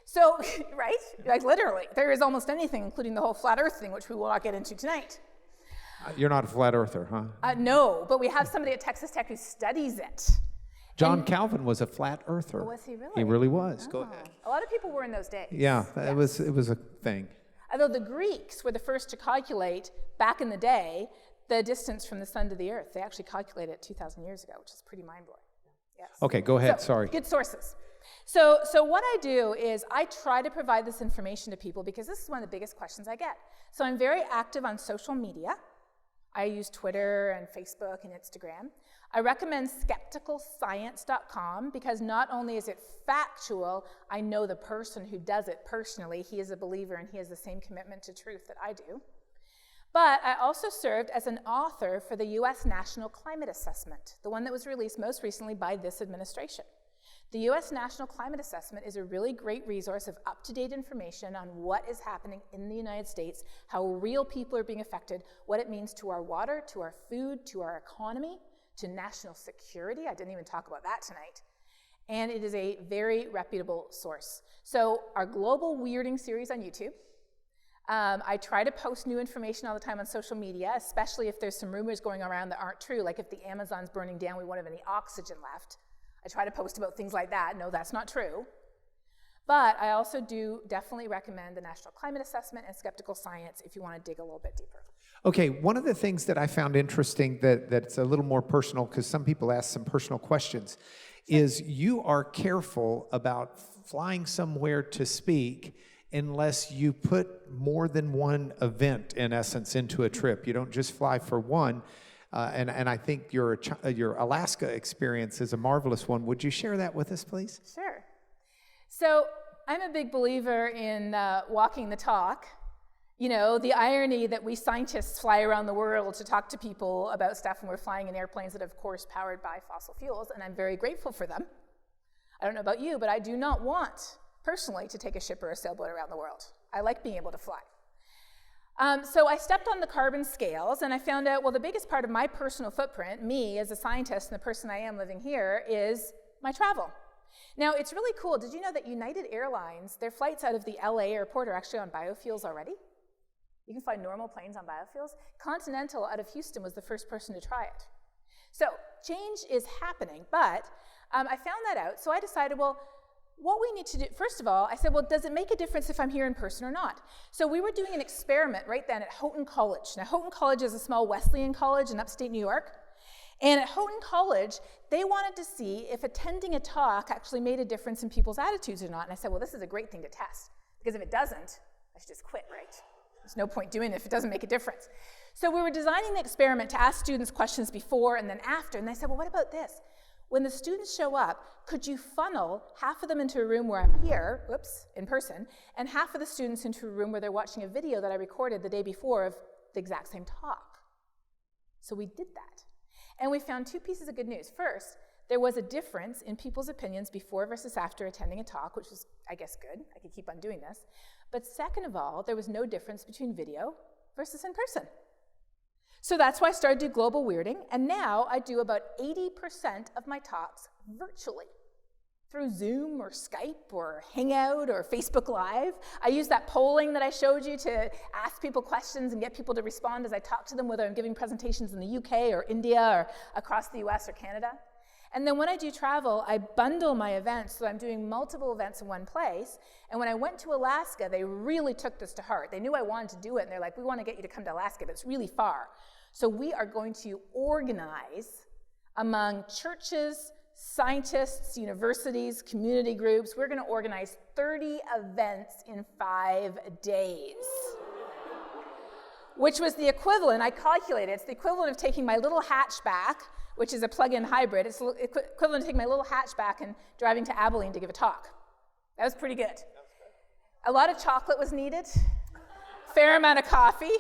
So, right? Like literally, there is almost anything, including the whole flat earth thing, which we will not get into tonight. You're not a flat earther, huh? No, but we have somebody at Texas Tech who studies it. John Calvin was a flat earther. Was he really? He really was. Oh. Go ahead. A lot of people were in those days. Yeah, yes. It was a thing. Although the Greeks were the first to calculate, back in the day, the distance from the sun to the earth. They actually calculated it 2,000 years ago, which is pretty mind-blowing. Yes. Okay, go ahead, sorry. Good sources. So what I do is I try to provide this information to people because this is one of the biggest questions I get. So I'm very active on social media. I use Twitter and Facebook and Instagram. I recommend skepticalscience.com because not only is it factual, I know the person who does it personally. He is a believer and he has the same commitment to truth that I do. But I also served as an author for the U.S. National Climate Assessment, the one that was released most recently by this administration. The U.S. National Climate Assessment is a really great resource of up-to-date information on what is happening in the United States, how real people are being affected, what it means to our water, to our food, to our economy, to national security. I didn't even talk about that tonight. And it is a very reputable source. So our global weirding series on YouTube, I try to post new information all the time on social media, especially if there's some rumors going around that aren't true, like if the Amazon's burning down, we won't have any oxygen left. I try to post about things like that. No, that's not true. But I also do definitely recommend the National Climate Assessment and Skeptical Science if you want to dig a little bit deeper. Okay, one of the things that I found interesting that's a little more personal, because some people ask some personal questions, is you are careful about flying somewhere to speak unless you put more than one event, in essence, into a trip. You don't just fly for one. And I think your Alaska experience is a marvelous one. Would you share that with us, please? Sure. So I'm a big believer in walking the talk You know, the irony that we scientists fly around the world to talk to people about stuff when we're flying in airplanes that are, of course, powered by fossil fuels, and I'm very grateful for them. I don't know about you, but I do not want, personally, to take a ship or a sailboat around the world. I like being able to fly. So I stepped on the carbon scales, and I found out, well, the biggest part of my personal footprint, me as a scientist and the person I am living here, is my travel. Now, it's really cool. Did you know that United Airlines, their flights out of the LA airport are actually on biofuels already? You can fly normal planes on biofuels. Continental out of Houston was the first person to try it. So change is happening, but I found that out, so I decided, well, what we need to do, first of all, I said, well, does it make a difference if I'm here in person or not? So we were doing an experiment right then at Houghton College. Now, Houghton College is a small Wesleyan college in upstate New York. And at Houghton College, they wanted to see if attending a talk actually made a difference in people's attitudes or not. And I said, well, this is a great thing to test, because if it doesn't, I should just quit, right? There's no point doing it if it doesn't make a difference. So we were designing the experiment to ask students questions before and then after. And they said, well, what about this? When the students show up, could you funnel half of them into a room where I'm here, in person, and half of the students into a room where they're watching a video that I recorded the day before of the exact same talk? So we did that. And we found two pieces of good news. First, there was a difference in people's opinions before versus after attending a talk, which was, I guess, good. I could keep on doing this. But second of all, there was no difference between video versus in person. So that's why I started to do global weirding, and now I do about 80% of my talks virtually, through Zoom or Skype or Hangout or Facebook Live. I use that polling that I showed you to ask people questions and get people to respond as I talk to them, whether I'm giving presentations in the UK or India or across the US or Canada. And then when I do travel, I bundle my events, so I'm doing multiple events in one place. And when I went to Alaska, they really took this to heart. They knew I wanted to do it, and they're like, we want to get you to come to Alaska, but it's really far. So we are going to organize among churches, scientists, universities, community groups. We're going to organize 30 events in 5 days, which was the equivalent, I calculated, it's the equivalent of taking my little hatchback, which is a plug-in hybrid. It's equivalent to taking my little hatchback and driving to Abilene to give a talk. That was pretty good. A lot of chocolate was needed, fair amount of coffee,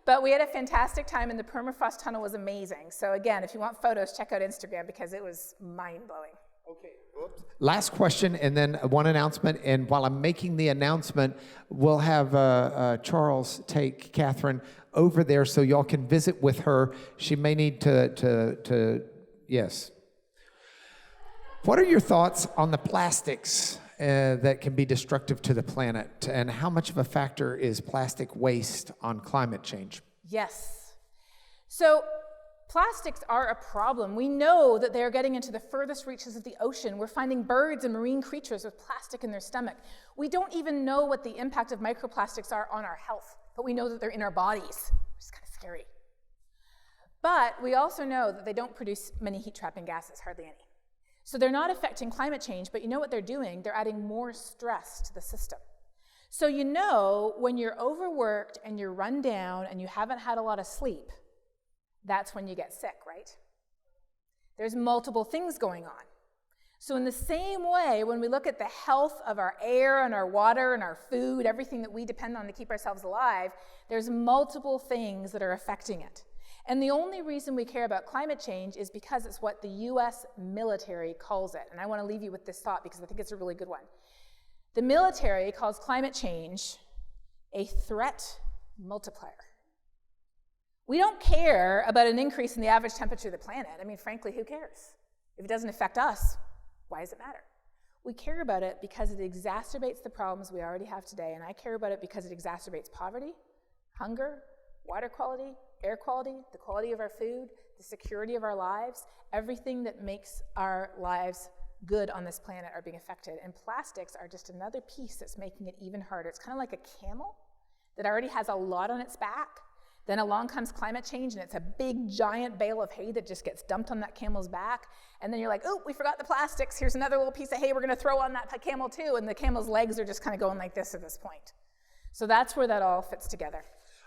but we had a fantastic time, and the permafrost tunnel was amazing. So again, if you want photos, check out Instagram, because it was mind-blowing. Okay. Oops. Last question, and then one announcement. And while I'm making the announcement, we'll have Charles take Katharine over there so y'all can visit with her. She may need yes. What are your thoughts on the plastics that can be destructive to the planet, and how much of a factor is plastic waste on climate change? Yes. So plastics are a problem. We know that they're getting into the furthest reaches of the ocean. We're finding birds and marine creatures with plastic in their stomach. We don't even know what the impact of microplastics are on our health, but we know that they're in our bodies, which is kind of scary. But we also know that they don't produce many heat-trapping gases, hardly any. So they're not affecting climate change, but you know what they're doing? They're adding more stress to the system. So you know when you're overworked and you're run down and you haven't had a lot of sleep, that's when you get sick, right? There's multiple things going on. So in the same way, when we look at the health of our air and our water and our food, everything that we depend on to keep ourselves alive, there's multiple things that are affecting it. And the only reason we care about climate change is because it's what the US military calls it. And I want to leave you with this thought because I think it's a really good one. The military calls climate change a threat multiplier. We don't care about an increase in the average temperature of the planet. I mean, frankly, who cares? If it doesn't affect us, why does it matter? We care about it because it exacerbates the problems we already have today, and I care about it because it exacerbates poverty, hunger, water quality, air quality, the quality of our food, the security of our lives. Everything that makes our lives good on this planet are being affected, and plastics are just another piece that's making it even harder. It's kind of like a camel that already has a lot on its back. Then along comes climate change, and it's a big, giant bale of hay that just gets dumped on that camel's back. And then you're like, oh, we forgot the plastics. Here's another little piece of hay we're going to throw on that camel too. And the camel's legs are just kind of going like this at this point. So that's where that all fits together.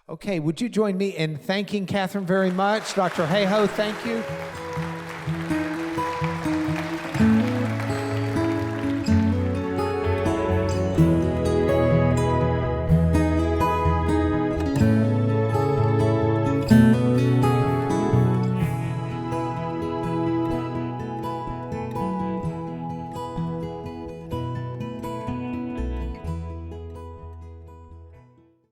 Okay, would you join me in thanking Katharine very much? Dr. Hayhoe, thank you.